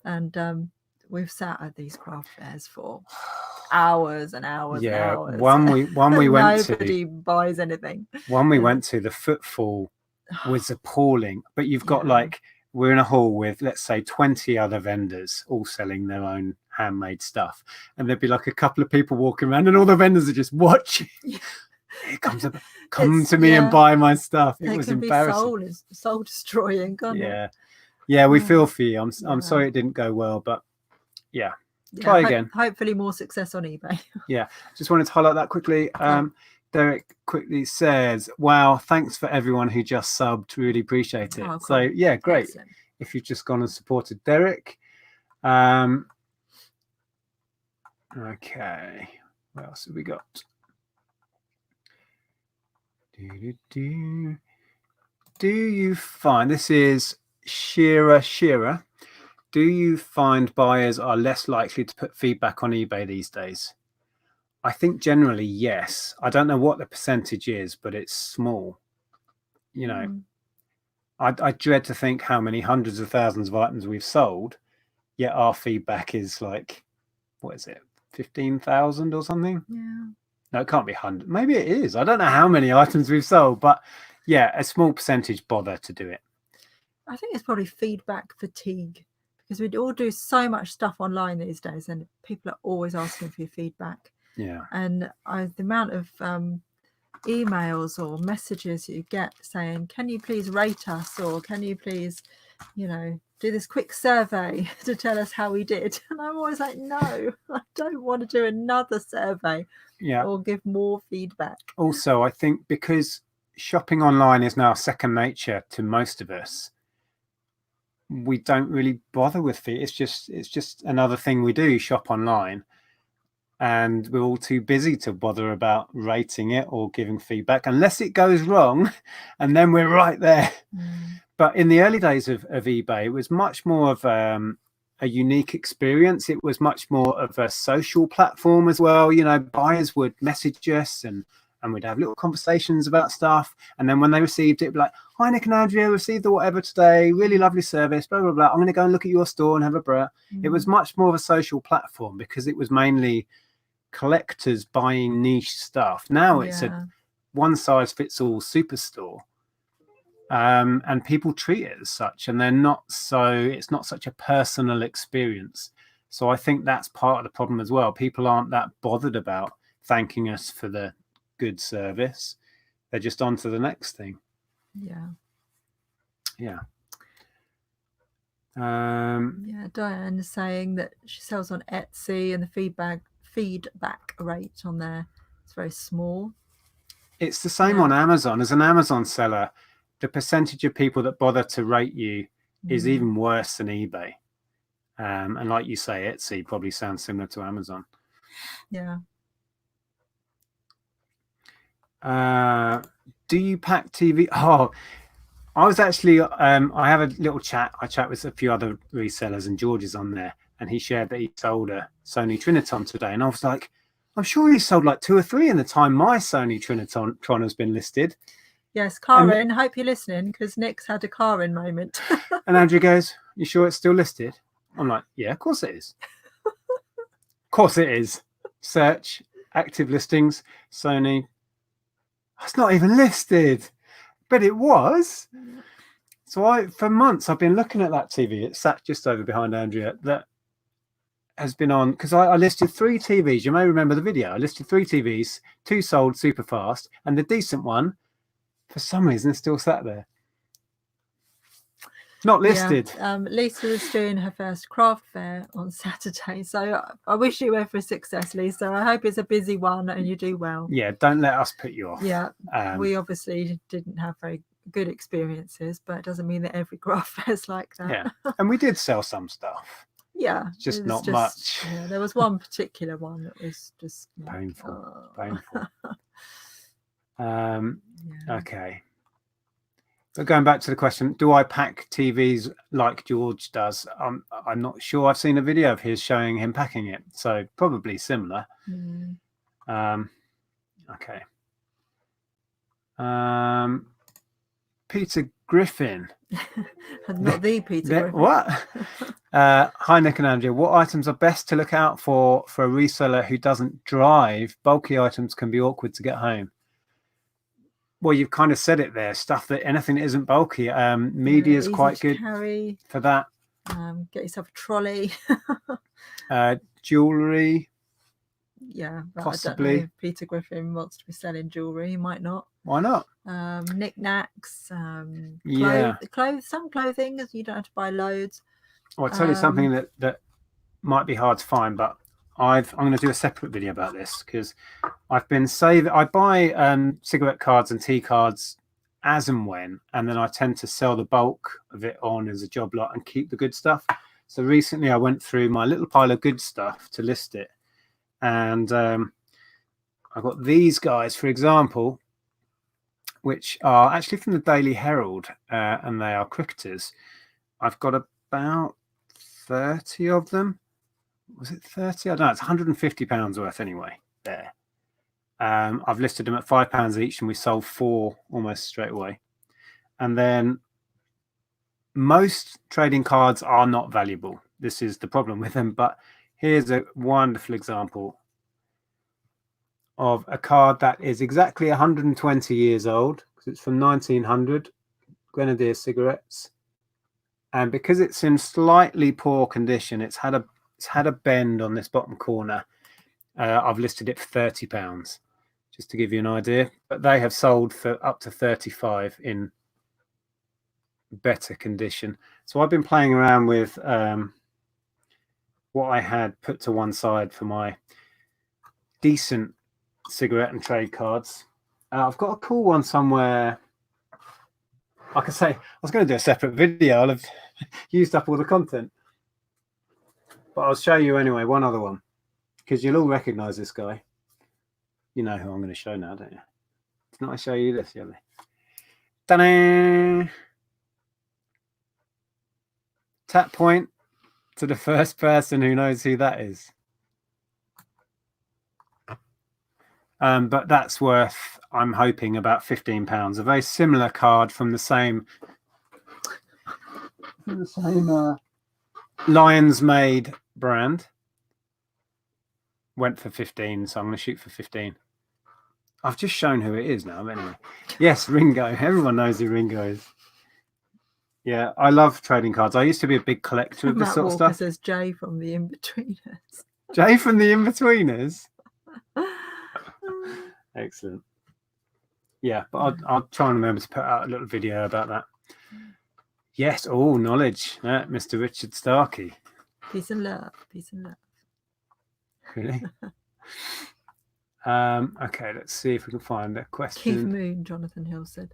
and we've sat at these craft fairs for hours and hours and hours. One we went to, nobody buys anything. One we went to, the footfall was appalling. But you've got like, we're in a hall with, let's say, 20 other vendors all selling their own handmade stuff, and there'd be like a couple of people walking around, and all the vendors are just watching. Here comes come to me and buy my stuff. It was embarrassing. Be soul destroying, can't it? Yeah, we feel for you. I'm sorry it didn't go well, but try again. Hopefully more success on eBay. Just wanted to highlight that quickly. Derek quickly says, "Wow, thanks for everyone who just subbed. Really appreciate it." Cool. So great. Excellent. If you've just gone and supported Derek. Okay, what else have we got? Do you find, this is Shira, do you find buyers are less likely to put feedback on eBay these days? I think generally yes. I don't know what the percentage is, but it's small. I dread to think how many hundreds of thousands of items we've sold, yet our feedback is like, what is it, 15,000 or something? No, it can't be 100. Maybe it is. I don't know how many items we've sold, but a small percentage bother to do it. I think it's probably feedback fatigue, because we all do so much stuff online these days, and people are always asking for your feedback. And the amount of emails or messages you get saying, "Can you please rate us?" or "Can you please, do this quick survey to tell us how we did?" And I'm always like, no, I don't want to do another survey or give more feedback. Also, I think because shopping online is now second nature to most of us, we don't really bother with it. It's just another thing we do, shop online, and we're all too busy to bother about rating it or giving feedback unless it goes wrong, and then we're right there. But in the early days of eBay, it was much more of a unique experience. It was much more of a social platform as well. Buyers would message us and we'd have little conversations about stuff. And then when they received it, it'd be like, "Hi, Nick and Andrea, received the whatever today. Really lovely service, blah, blah, blah. I'm going to go and look at your store and have a breath." It was much more of a social platform because it was mainly collectors buying niche stuff. Now it's a one-size-fits-all superstore. And people treat it as such, and it's not such a personal experience. So I think that's part of the problem as well. People aren't that bothered about thanking us for the good service. They're just on to the next thing. Diane is saying that she sells on Etsy, and the feedback rate on there is very small. It's the same on Amazon. As an Amazon seller, the percentage of people that bother to rate you is even worse than eBay. And like you say, Etsy probably sounds similar to Amazon. Do you pack TV? I was actually, I have a little chat. I chat with a few other resellers, and George is on there, and he shared that he sold a Sony Triniton today. And I was like, I'm sure he sold like 2 or 3 in the time my Sony Tron has been listed. Yes, Karen, hope you're listening, because Nick's had a Karen moment. And Andrea goes, you sure it's still listed? I'm like, yeah, of course it is. Of course it is. Search, active listings, Sony. It's not even listed. But it was. So for months, I've been looking at that TV. It sat just over behind Andrea. That has been on, because I listed 3 TVs. You may remember the video. I listed 3 TVs, 2 sold super fast, and the decent one, for some reason, is still sat there. Not listed. Yeah, Lisa was doing her first craft fair on Saturday. So I wish you every success, Lisa. I hope it's a busy one and you do well. Yeah, don't let us put you off. Yeah, we obviously didn't have very good experiences, but it doesn't mean that every craft fair's like that. Yeah, and we did sell some stuff. Yeah, just not much. Yeah, there was one particular one that was just painful. Yeah. Okay. But going back to the question, do I pack TVs like George does? I'm not sure. I've seen a video of his showing him packing it, so probably similar. Okay. Peter Griffin. Not the Peter Griffin. What? Hi, Nick and Andrea. What items are best to look out for a reseller who doesn't drive? Bulky items can be awkward to get home. Well, you've kind of said it there. Stuff that anything that isn't bulky. Media is quite good for that. Get yourself a trolley. Jewelry. Yeah, possibly. I don't know if Peter Griffin wants to be selling jewelry. He might not. Why not? Knickknacks. Yeah. Some clothing. You don't have to buy loads. I'll tell you something that might be hard to find, but I'm going to do a separate video about this because I've been saving. I buy cigarette cards and tea cards as and when, and then I tend to sell the bulk of it on as a job lot and keep the good stuff. So recently I went through my little pile of good stuff to list it, and I got these guys, for example, which are actually from the Daily Herald, and they are cricketers. I've got about 30 of them. Was it 30? I don't know. It's £150 worth anyway. There. I've listed them at £5 each, and we sold 4 almost straight away. And then most trading cards are not valuable. This is the problem with them. But here's a wonderful example of a card that is exactly 120 years old, because it's from 1900, Grenadier cigarettes. And because it's in slightly poor condition, it's had a bend on this bottom corner. I've listed it for £30, just to give you an idea. But they have sold for up to 35 in better condition. So I've been playing around with what I had put to one side for my decent cigarette and trade cards. I've got a cool one somewhere. Like I say, I was going to do a separate video. I'll have used up all the content. But I'll show you anyway, one other one, because you'll all recognize this guy. You know who I'm going to show now, don't you? Didn't I show you this, Yelly? Ta-da! Tap point to the first person who knows who that is. But that's worth, I'm hoping, about £15. A very similar card from the same Lions Made brand. Went for 15, so I'm going to shoot for 15. I've just shown who it is now, but anyway. Yes, Ringo. Everyone knows who Ringo is. Yeah, I love trading cards. I used to be a big collector of this sort of stuff. Says Jay from the In-Betweeners. Jay from the In-Betweeners? Excellent. Yeah, but I'll try and remember to put out a little video about that. Yes, oh, knowledge. Mr. Richard Starkey. Peace and love. Peace and love. Really? Okay, let's see if we can find a question. Keith Moon, Jonathan Hill said.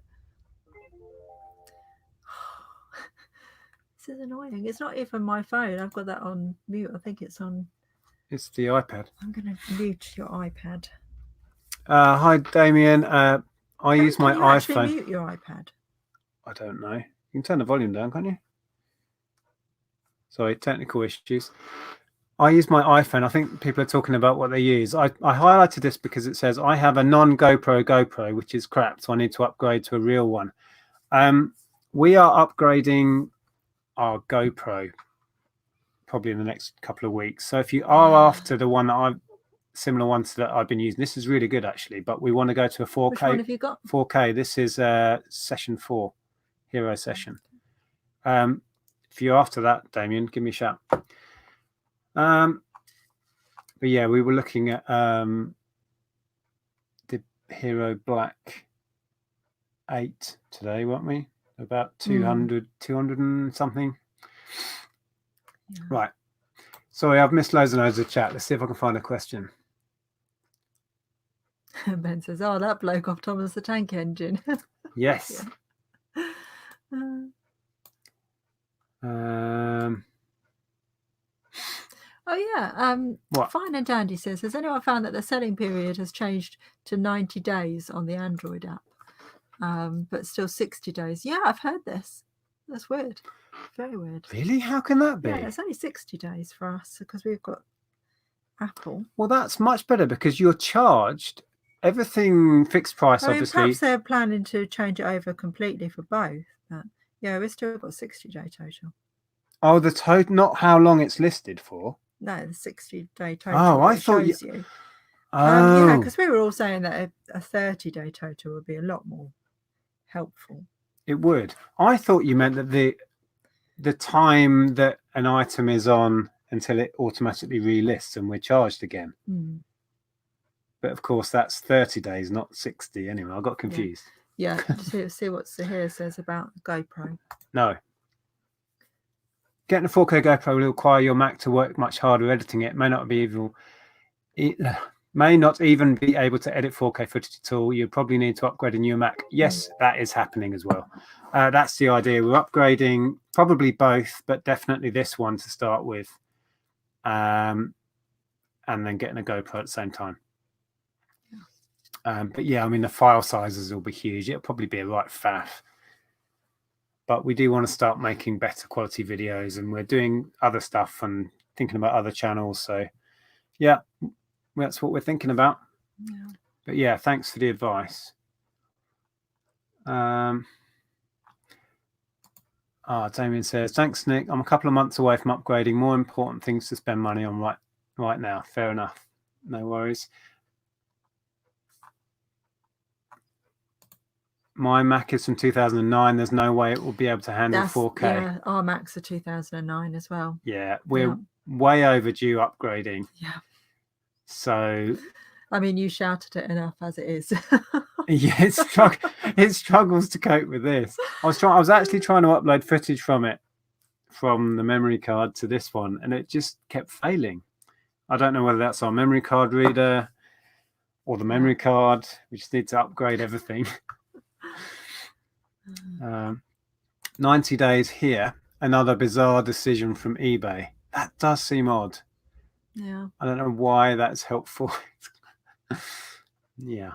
This is annoying. It's not even my phone. I've got that on mute. I think it's on. It's the iPad. I'm going to mute your iPad. Hi, Damien. I use my iPhone. Mute your iPad. I don't know. You can turn the volume down, can't you? Sorry, technical issues. I use my iPhone. I think people are talking about what they use. I highlighted this because it says I have a non-GoPro, which is crap, so I need to upgrade to a real one. We are upgrading our GoPro probably in the next couple of weeks. So if you are after the one that similar ones that I've been using, this is really good actually, but we want to go to a 4K. Which one have you got? 4K. This is session 4, Hero Session. If you're after that, Damien, give me a shout. But yeah, we were looking at the Hero Black 8 today, weren't we? About 200 and something. Yeah. Right. Sorry, I've missed loads and loads of chat. Let's see if I can find a question. Ben says, "Oh, that bloke off Thomas the Tank Engine." Yes. Oh yeah. What? Fine and Dandy says, "Has anyone found that the selling period has changed to 90 days on the Android app, but still 60 days?" Yeah, I've heard this. That's weird. Very weird. Really? How can that be? Yeah, it's only 60 days for us because we've got Apple. Well, that's much better because you're charged everything fixed price, obviously. Perhaps they're planning to change it over completely for both. But yeah, we've still got 60-day total. Oh, the total, not how long it's listed for. No, the 60-day total. Oh, I thought you. Oh, yeah, because we were all saying that a 30-day total would be a lot more helpful. It would. I thought you meant that the time that an item is on until it automatically relists and we're charged again. But of course, that's 30 days, not 60. Anyway, I got confused. Yeah, see what Sahir says about GoPro. No. Getting a 4K GoPro will require your Mac to work much harder editing it. May not even be able to edit 4K footage at all. You probably need to upgrade a new Mac. Yes, that is happening as well. That's the idea. We're upgrading probably both, but definitely this one to start with. And then getting a GoPro at the same time. But yeah, I mean, the file sizes will be huge. It'll probably be a right faff. But we do want to start making better quality videos, and we're doing other stuff and thinking about other channels. So yeah, that's what we're thinking about. Yeah. But yeah, thanks for the advice. Damien says, "Thanks, Nick. I'm a couple of months away from upgrading. More important things to spend money on right now." Fair enough. No worries. My Mac is from 2009. There's no way it will be able to handle 4K. Yeah, our Macs are 2009 as well. Yeah, we're way overdue upgrading. Yeah. So, I mean, you shouted it enough as it is. Yeah, it struggles to cope with this. I was actually trying to upload footage from the memory card to this one, and it just kept failing. I don't know whether that's our memory card reader or the memory card. We just need to upgrade everything. 90 days here. Another bizarre decision from eBay. That does seem odd. Yeah. I don't know why that's helpful. Yeah.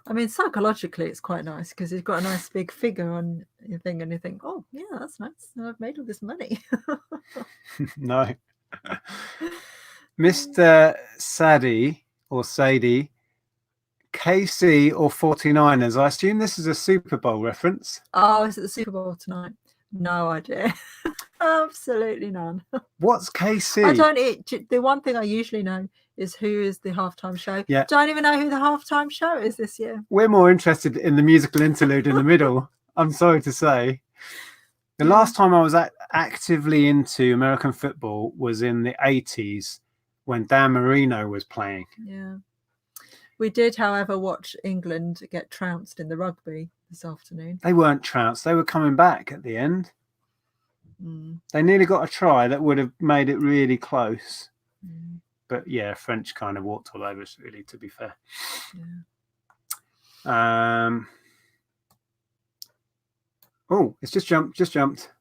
I mean, psychologically, it's quite nice because you've got a nice big figure on your thing, and you think, "Oh, yeah, that's nice. I've made all this money." No. Mr. Sadie or Sadie, KC or 49ers. I assume this is a Super Bowl reference. Oh, is it the Super Bowl tonight? No idea. Absolutely none. What's KC? I don't. The one thing I usually know is who is the halftime show. Yeah. Don't even know who the halftime show is this year. We're more interested in the musical interlude in the middle. I'm sorry to say. The last time I was actively into American football was in the 80s when Dan Marino was playing. Yeah. We did, however, watch England get trounced in the rugby this afternoon. They weren't trounced. They were coming back at the end. They nearly got a try that would have made it really close. But yeah, French kind of walked all over us, really, to be fair. Yeah. Oh, it's just jumped.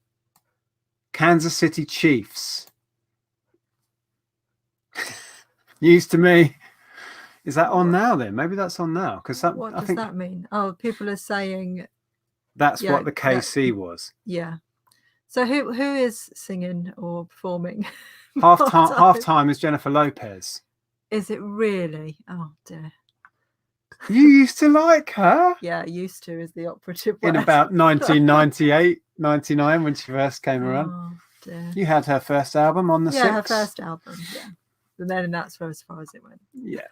Kansas City Chiefs. News to me. Is that on now then? Maybe that's on now. Because what does that mean? Oh, people are saying That's Yeah, what the KC was. Yeah. So who is singing or performing? Half time is Jennifer Lopez. Is it really? Oh dear. You used to like her? Yeah, used to is the operative word. In about 1998, 99 when she first came around. Oh dear. You had her first album on the 6th. Yeah, her first album. Yeah. And then that's as far as it went. Yeah.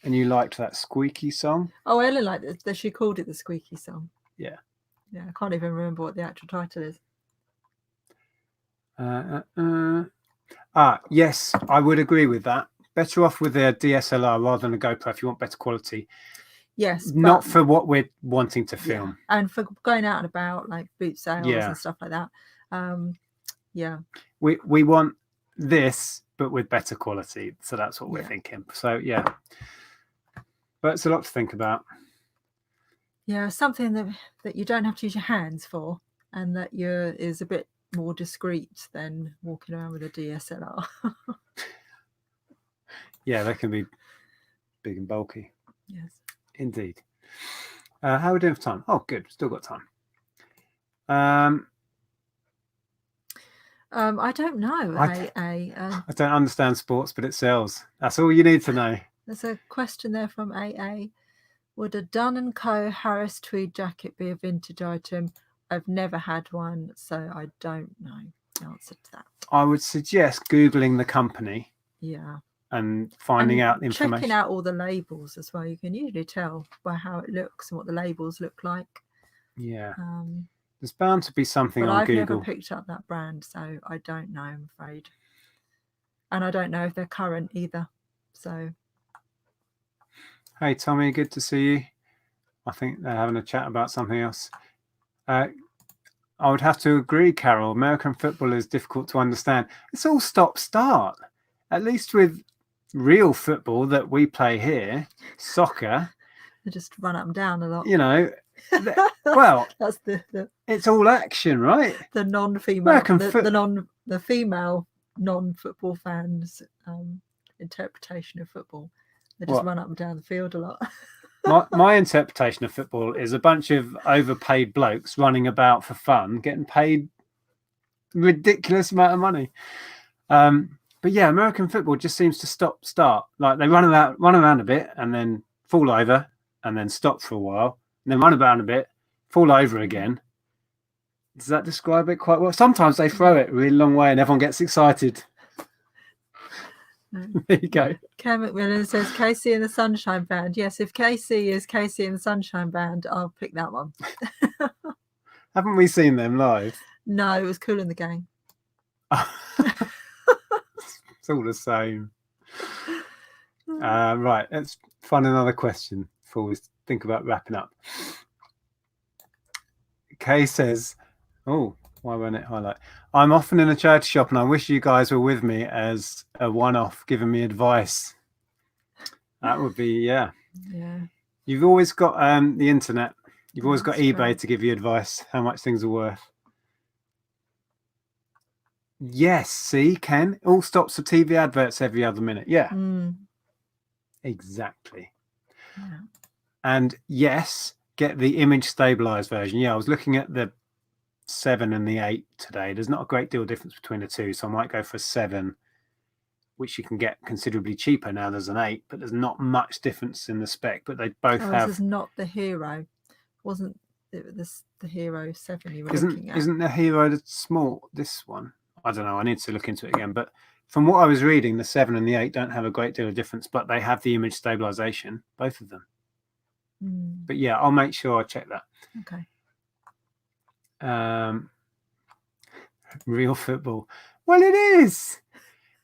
And you liked that squeaky song? Oh, Ellen liked it. She called it the squeaky song. Yeah. Yeah, I can't even remember what the actual title is. Yes, I would agree with that. Better off with a DSLR rather than a GoPro if you want better quality. Yes. Not for what we're wanting to film. Yeah. And for going out and about, like boot sales Yeah. and stuff like that. Yeah. We want this, but with better quality. So that's what we're thinking. So, yeah. But it's a lot to think about. Yeah, something that you don't have to use your hands for, and that is a bit more discreet than walking around with a DSLR. Yeah, they can be big and bulky. Yes. Indeed. How are we doing for time? Oh, good. Still got time. I don't know. I don't understand sports, but it sells. That's all you need to know. There's a question there from AA. Would a Dunn & Co. Harris tweed jacket be a vintage item? I've never had one, so I don't know the answer to that. I would suggest Googling the company. Yeah. And finding out information. Checking out all the labels as well. You can usually tell by how it looks and what the labels look like. Yeah. There's bound to be something on Google. I've never picked up that brand, so I don't know, I'm afraid. And I don't know if they're current either. So. Hey, Tommy, good to see you. I think they're having a chat about something else. I would have to agree, Carol. American football is difficult to understand. It's all stop-start. At least with real football that we play here, soccer. They just run up and down a lot. You know, well, that's the it's all action, right? The non-female, the female non-football fans' interpretation of football. They just run up and down the field a lot. my interpretation of football is a bunch of overpaid blokes running about for fun, getting paid ridiculous amount of money. But yeah, American football just seems to start. Like they run around a bit and then fall over and then stop for a while and then run around a bit, fall over again. Does that describe it quite well? Sometimes they throw it a really long way and everyone gets excited. There you go. Ken McMillan says Casey and the Sunshine Band. Yes, if Casey is Casey and the Sunshine Band, I'll pick that one. Haven't we seen them live? No, it was Cool in the Gang. It's all the same. Right, let's find another question before we think about wrapping up. Kay says, oh, why won't it highlight? I'm often in a charity shop and I wish you guys were with me as a one-off giving me advice. That would be, yeah. You've always got the internet. You've always got eBay to give you advice, how much things are worth. Yes, see, Ken, all stops for TV adverts every other minute. Yeah, exactly. Yeah. And yes, get the image stabilized version. Yeah, I was looking at the 7 and the 8 today. There's not a great deal of difference between the two, so I might go for 7, which you can get considerably cheaper now. There's an 8, but there's not much difference in the spec. But they both have. This is not the Hero, wasn't it? The Hero 7 you were looking at. Isn't the Hero the small? This one. I don't know. I need to look into it again. But from what I was reading, the 7 and the 8 don't have a great deal of difference, but they have the image stabilization, both of them. But yeah, I'll make sure I check that. Okay. Real football. Well, it is.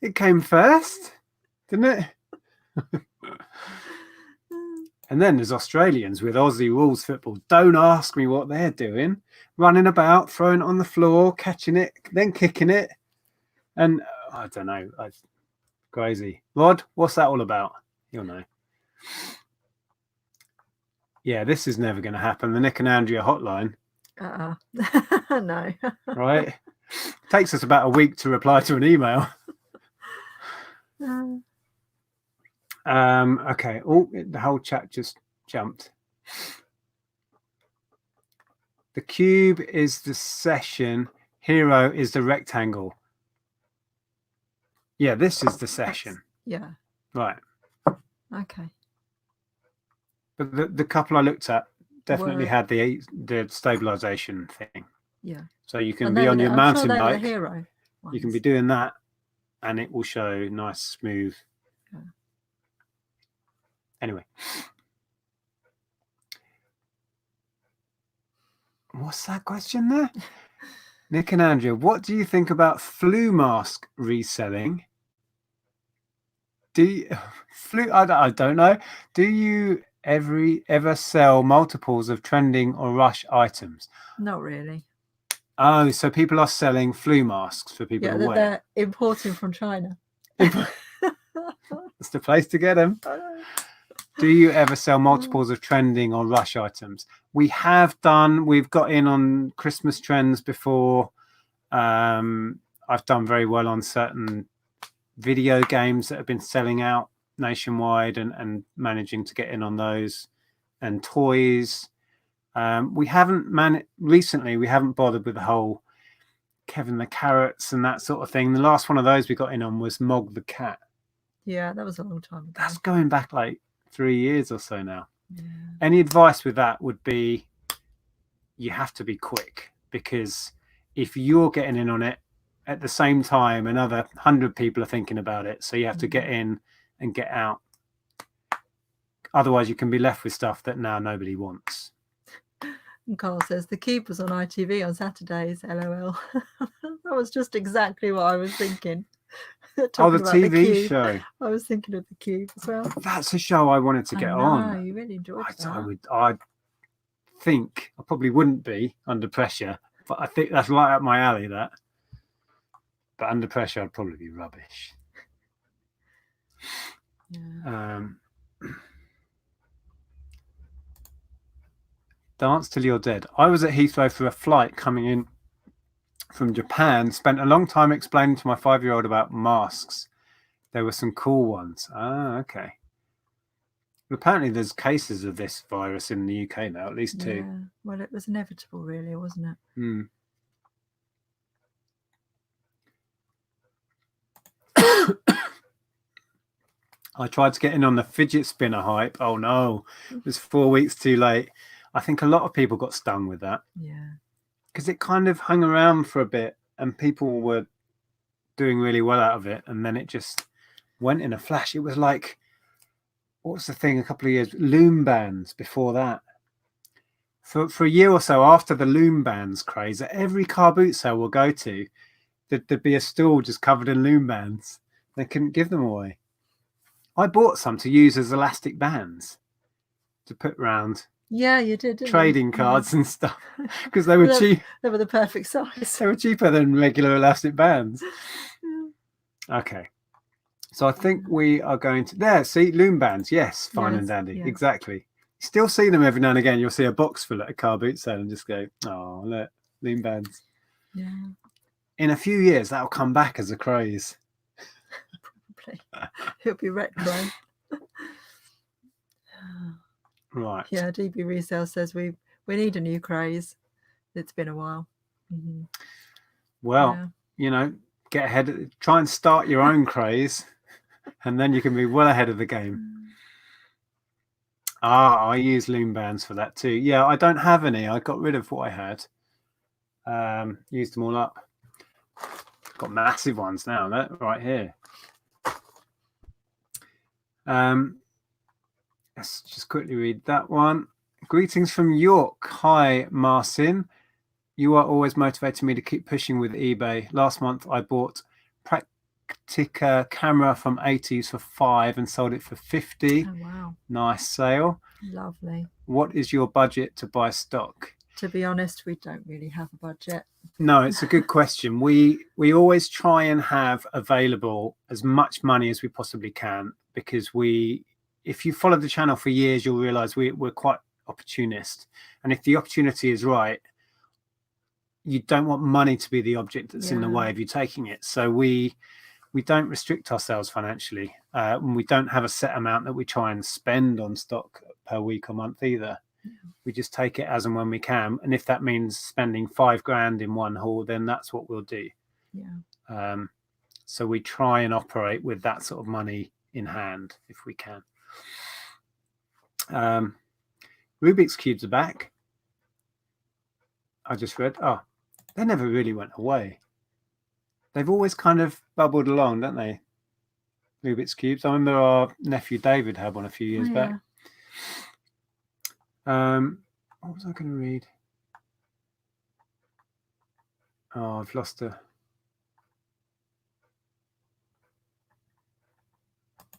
It came first, didn't it? And then there's Australians with Aussie rules football. Don't ask me what they're doing. Running about, throwing it on the floor, catching it, then kicking it. And I don't know. Crazy. Rod, what's that all about? You'll know. Yeah, this is never going to happen. The Nick and Andrea hotline. No. Right? Takes us about a week to reply to an email. Okay. Oh, the whole chat just jumped. The cube is the session. Hero is the rectangle. Yeah, this is the session. Yeah. Right. Okay. But the couple I looked at definitely had the stabilization thing. Yeah. So you can be on your mountain bike. Hero you can be doing that, and it will show nice, smooth. Yeah. Anyway. What's that question there? Nick and Andrea, what do you think about flu mask reselling? I don't know. Do you ever sell multiples of trending or rush items? Not really. Oh, so people are selling flu masks for people to wear. They're importing from China. It's the place to get them. Do you ever sell multiples of trending or rush items? We have done. We've got in on Christmas trends before. I've done very well on certain video games that have been selling out nationwide and managing to get in on those, and toys. We haven't recently. We haven't bothered with the whole Kevin the Carrots and that sort of thing. The last one of those we got in on was Mog the Cat. Yeah, that was a long time ago. That's going back like 3 years or so now. Yeah. Any advice with that would be you have to be quick, because if you're getting in on it at the same time, another 100 people are thinking about it. So you have to get in and get out. Otherwise, you can be left with stuff that now nobody wants. And Carl says the cube was on ITV on Saturdays. LOL. That was just exactly what I was thinking. The TV show. I was thinking of the cube as well. That's a show I wanted to get on. You really enjoyed that. I think I probably wouldn't be under pressure, but I think that's right up my alley. That, but under pressure, I'd probably be rubbish. Yeah. Dance till you're dead. I was at Heathrow for a flight coming in from Japan. Spent a long time explaining to my 5-year-old about masks. There were some cool ones. Okay. Apparently there's cases of this virus in the UK now, at least 2. Yeah. Well, it was inevitable, really, wasn't it? I tried to get in on the fidget spinner hype. Oh no, it was 4 weeks too late. I think a lot of people got stung with that. Yeah. Because it kind of hung around for a bit and people were doing really well out of it. And then it just went in a flash. It was like, what was the thing a couple of years? Loom Bands before that. For a year or so after the Loom Bands craze, at every car boot sale we'll go to, there'd be a stall just covered in Loom Bands. They couldn't give them away. I bought some to use as elastic bands to put round. Yeah, you did. Trading cards and stuff, because they were cheap. They were the perfect size. They were cheaper than regular elastic bands. Okay, so I think we are going to there. See, Loom Bands, yes, fine and dandy, exactly. You still see them every now and again. You'll see a box full at a car boot sale and just go, "Oh, look, Loom Bands." Yeah. In a few years, that'll come back as a craze. Probably, it'll be retro. Right. Yeah, DB Resale says we need a new craze. It's been a while. Well, get ahead. Try and start your own craze, and then you can be well ahead of the game. I use Loom Bands for that too. Yeah, I don't have any. I got rid of what I had. Used them all up. Got massive ones now. That right here. Let's just quickly read that one. Greetings from York. Hi, Marcin. You are always motivating me to keep pushing with eBay. Last month, I bought Praktica camera from 80s for 5 and sold it for 50. Oh, wow. Nice sale. Lovely. What is your budget to buy stock? To be honest, we don't really have a budget. No, it's a good question. We always try and have available as much money as we possibly can, because if you follow the channel for years, you'll realize we're quite opportunist. And if the opportunity is right, you don't want money to be the object that's in the way of you taking it. So we don't restrict ourselves financially. We don't have a set amount that we try and spend on stock per week or month either. We just take it as and when we can, and if that means spending $5,000 in one haul, then that's what we'll do. So we try and operate with that sort of money in hand if we can. Rubik's cubes are back. I just read. Oh, they never really went away. They've always kind of bubbled along, don't they? Rubik's cubes. I remember our nephew David had one a few years back. What was I going to read? Oh, I've lost her.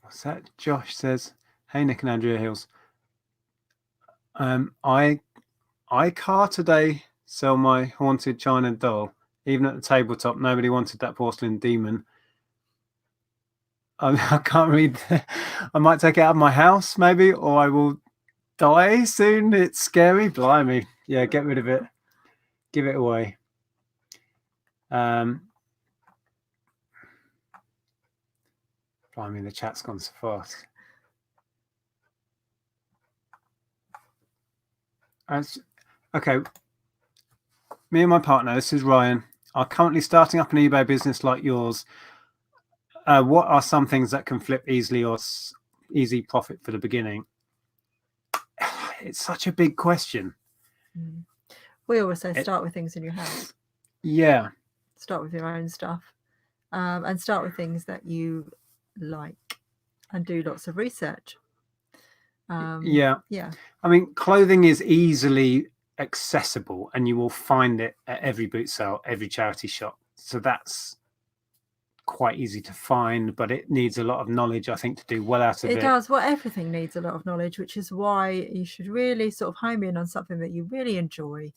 What's that? Josh says, "Hey Nick and Andrea Hills. I car today sell my haunted China doll. Even at the tabletop, nobody wanted that porcelain demon. I can't read. I might take it out of my house, maybe, or I will die soon. It's scary. Blimey. Yeah, get rid of it. Give it away." Blimey, the chat's gone so fast. Okay. Me and my partner, this is Ryan, are currently starting up an eBay business like yours. What are some things that can flip easily or easy profit for the beginning? It's such a big question. We always say start with things in your house. Yeah. Start with your own stuff, and start with things that you like, and do lots of research. Yeah. I mean, clothing is easily accessible, and you will find it at every boot sale, every charity shop. So that's quite easy to find, but it needs a lot of knowledge, I think, to do well out of it. It does. Well, everything needs a lot of knowledge, which is why you should really sort of home in on something that you really enjoy,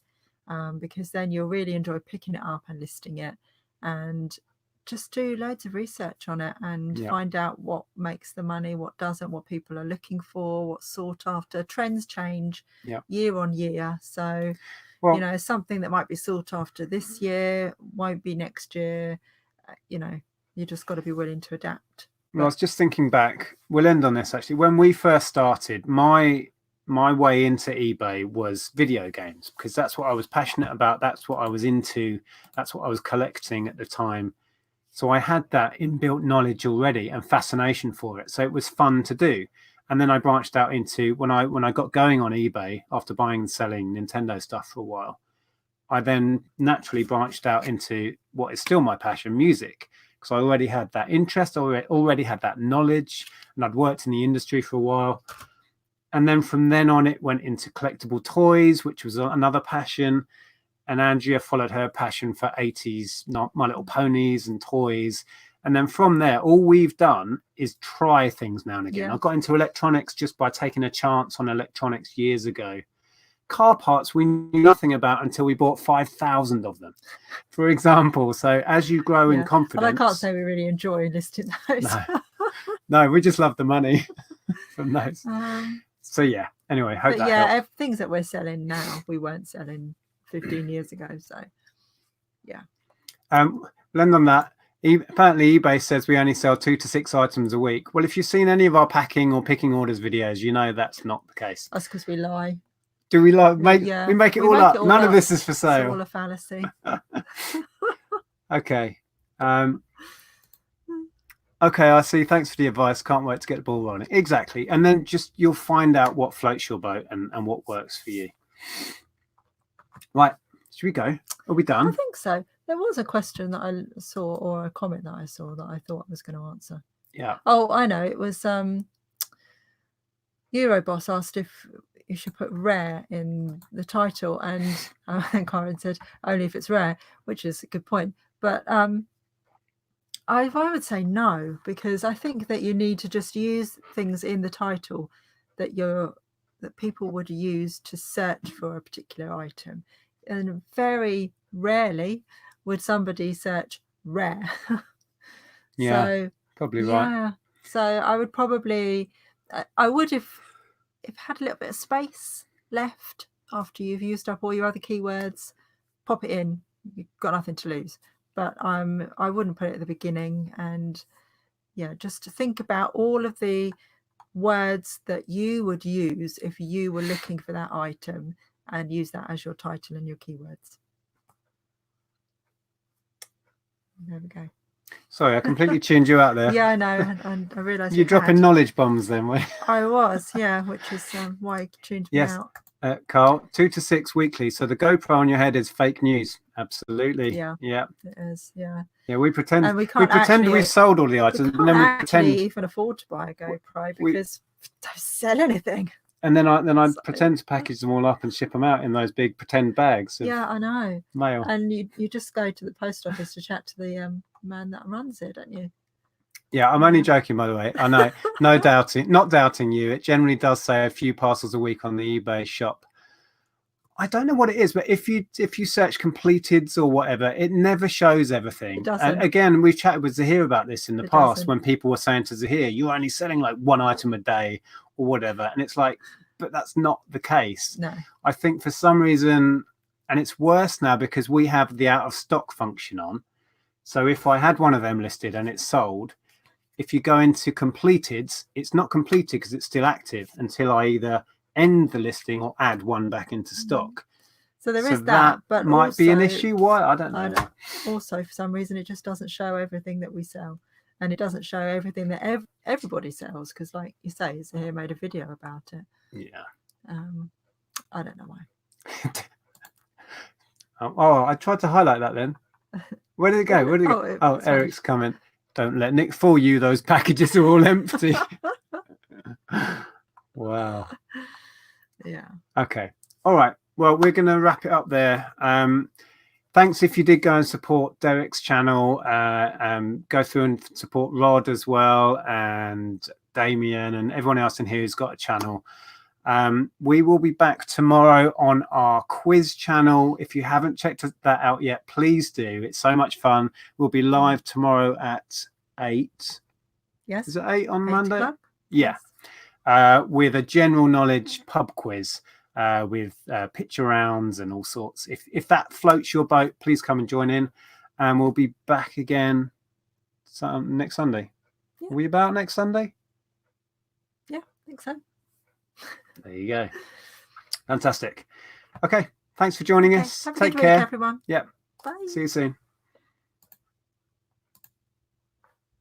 because then you'll really enjoy picking it up and listing it, and just do loads of research on it and find out what makes the money, what doesn't, what people are looking for, what's sought after. Trends change year on year. So, you know, something that might be sought after this year won't be next year. You know, you just got to be willing to adapt. Well, I was just thinking back. We'll end on this, actually. When we first started, my way into eBay was video games, because that's what I was passionate about. That's what I was into. That's what I was collecting at the time. So I had that inbuilt knowledge already and fascination for it. So it was fun to do. And then I branched out into, when I got going on eBay after buying and selling Nintendo stuff for a while, I then naturally branched out into what is still my passion, music, because I already had that interest, already had that knowledge, and I'd worked in the industry for a while. And then from then on, it went into collectible toys, which was another passion. And Andrea followed her passion for 80s, My Little Ponies and toys. And then from there, all we've done is try things now and again. I got into electronics just by taking a chance on electronics years ago. Car parts we knew nothing about until we bought 5,000 of them, for example. So as you grow in confidence... And I can't say we really enjoy listing those. No, we just love the money from those. So yeah, anyway, hope that helped. Things that we're selling now, we weren't selling 15 years ago. So yeah. Blend on that. Apparently eBay says we only sell 2 to 6 items a week. Well, if you've seen any of our packing or picking orders videos, you know that's not the case. That's because we lie. Do we we make it all up? None of this is for sale. It's all a fallacy. Okay. Okay, I see. Thanks for the advice. Can't wait to get the ball rolling. Exactly. And then just you'll find out what floats your boat and what works for you. Right. Should we go? Are we done? I think so. There was a question that I saw, or a comment that I saw, that I thought I was going to answer. Yeah. Oh, I know. It was Euroboss asked if you should put rare in the title, and Karen said only if it's rare, which is a good point. But I would say no, because I think that you need to just use things in the title that people would use to search for a particular item, and very rarely would somebody search rare. Yeah, so, probably right. Yeah, so I would probably, I would have had a little bit of space left after you've used up all your other keywords. Pop it in. You've got nothing to lose. But I wouldn't put it at the beginning. And yeah, just to think about all of the words that you would use if you were looking for that item, and use that as your title and your keywords. There we go. Sorry, I completely tuned you out there. Yeah, I know. I realised You're dropping knowledge bombs then. I was, yeah, which is why I tuned me out. Carl, 2 to 6 weekly. So the GoPro on your head is fake news. Absolutely. Yeah. Yeah. It is. Yeah. Yeah, we pretend. And we pretend we've sold all the items, and then we pretend even afford to buy a GoPro because we don't sell anything. And then I pretend to package them all up and ship them out in those big pretend bags. Yeah, I know. Mail. And you just go to the post office to chat to the man that runs it, don't you? Yeah, I'm only joking, by the way. I know, not doubting you. It generally does say a few parcels a week on the eBay shop. I don't know what it is, but if you search completeds or whatever, it never shows everything. It doesn't. And again, we've chatted with Zahir about this in the past when people were saying to Zahir, "You're only selling like one item a day or whatever," and it's like, but that's not the case. No. I think for some reason, and it's worse now because we have the out of stock function on. So if I had one of them listed and it's sold, if you go into completeds, it's not completed because it's still active until I either end the listing or add one back into stock. So there is that, but might also, be an issue. Why? I don't know. Also, for some reason, it just doesn't show everything that we sell, and it doesn't show everything that everybody sells. Because, like you say, Zahir made a video about it. Yeah. I don't know why. Oh, I tried to highlight that then. Where did it go? Where did it go? Oh, Eric's comment. Don't let Nick fool you. Those packages are all empty. Wow. Yeah. Okay. All right. Well, we're going to wrap it up there. Thanks if you did go and support Derek's channel. Go through and support Rod as well, and Damien and everyone else in here who's got a channel. We will be back tomorrow on our quiz channel. If you haven't checked that out yet, please do. It's so much fun. We'll be live tomorrow at 8. Yes. Is it 8 on Monday? O'clock? Yeah. Yes. With a general knowledge pub quiz with picture rounds and all sorts. If that floats your boat, please come and join in. And we'll be back again next Sunday. Yeah. Are we about next Sunday? Yeah, I think so. There you go. Fantastic. Okay. Thanks for joining us. Have a Take good care. week, everyone. Yep. Bye. See you soon.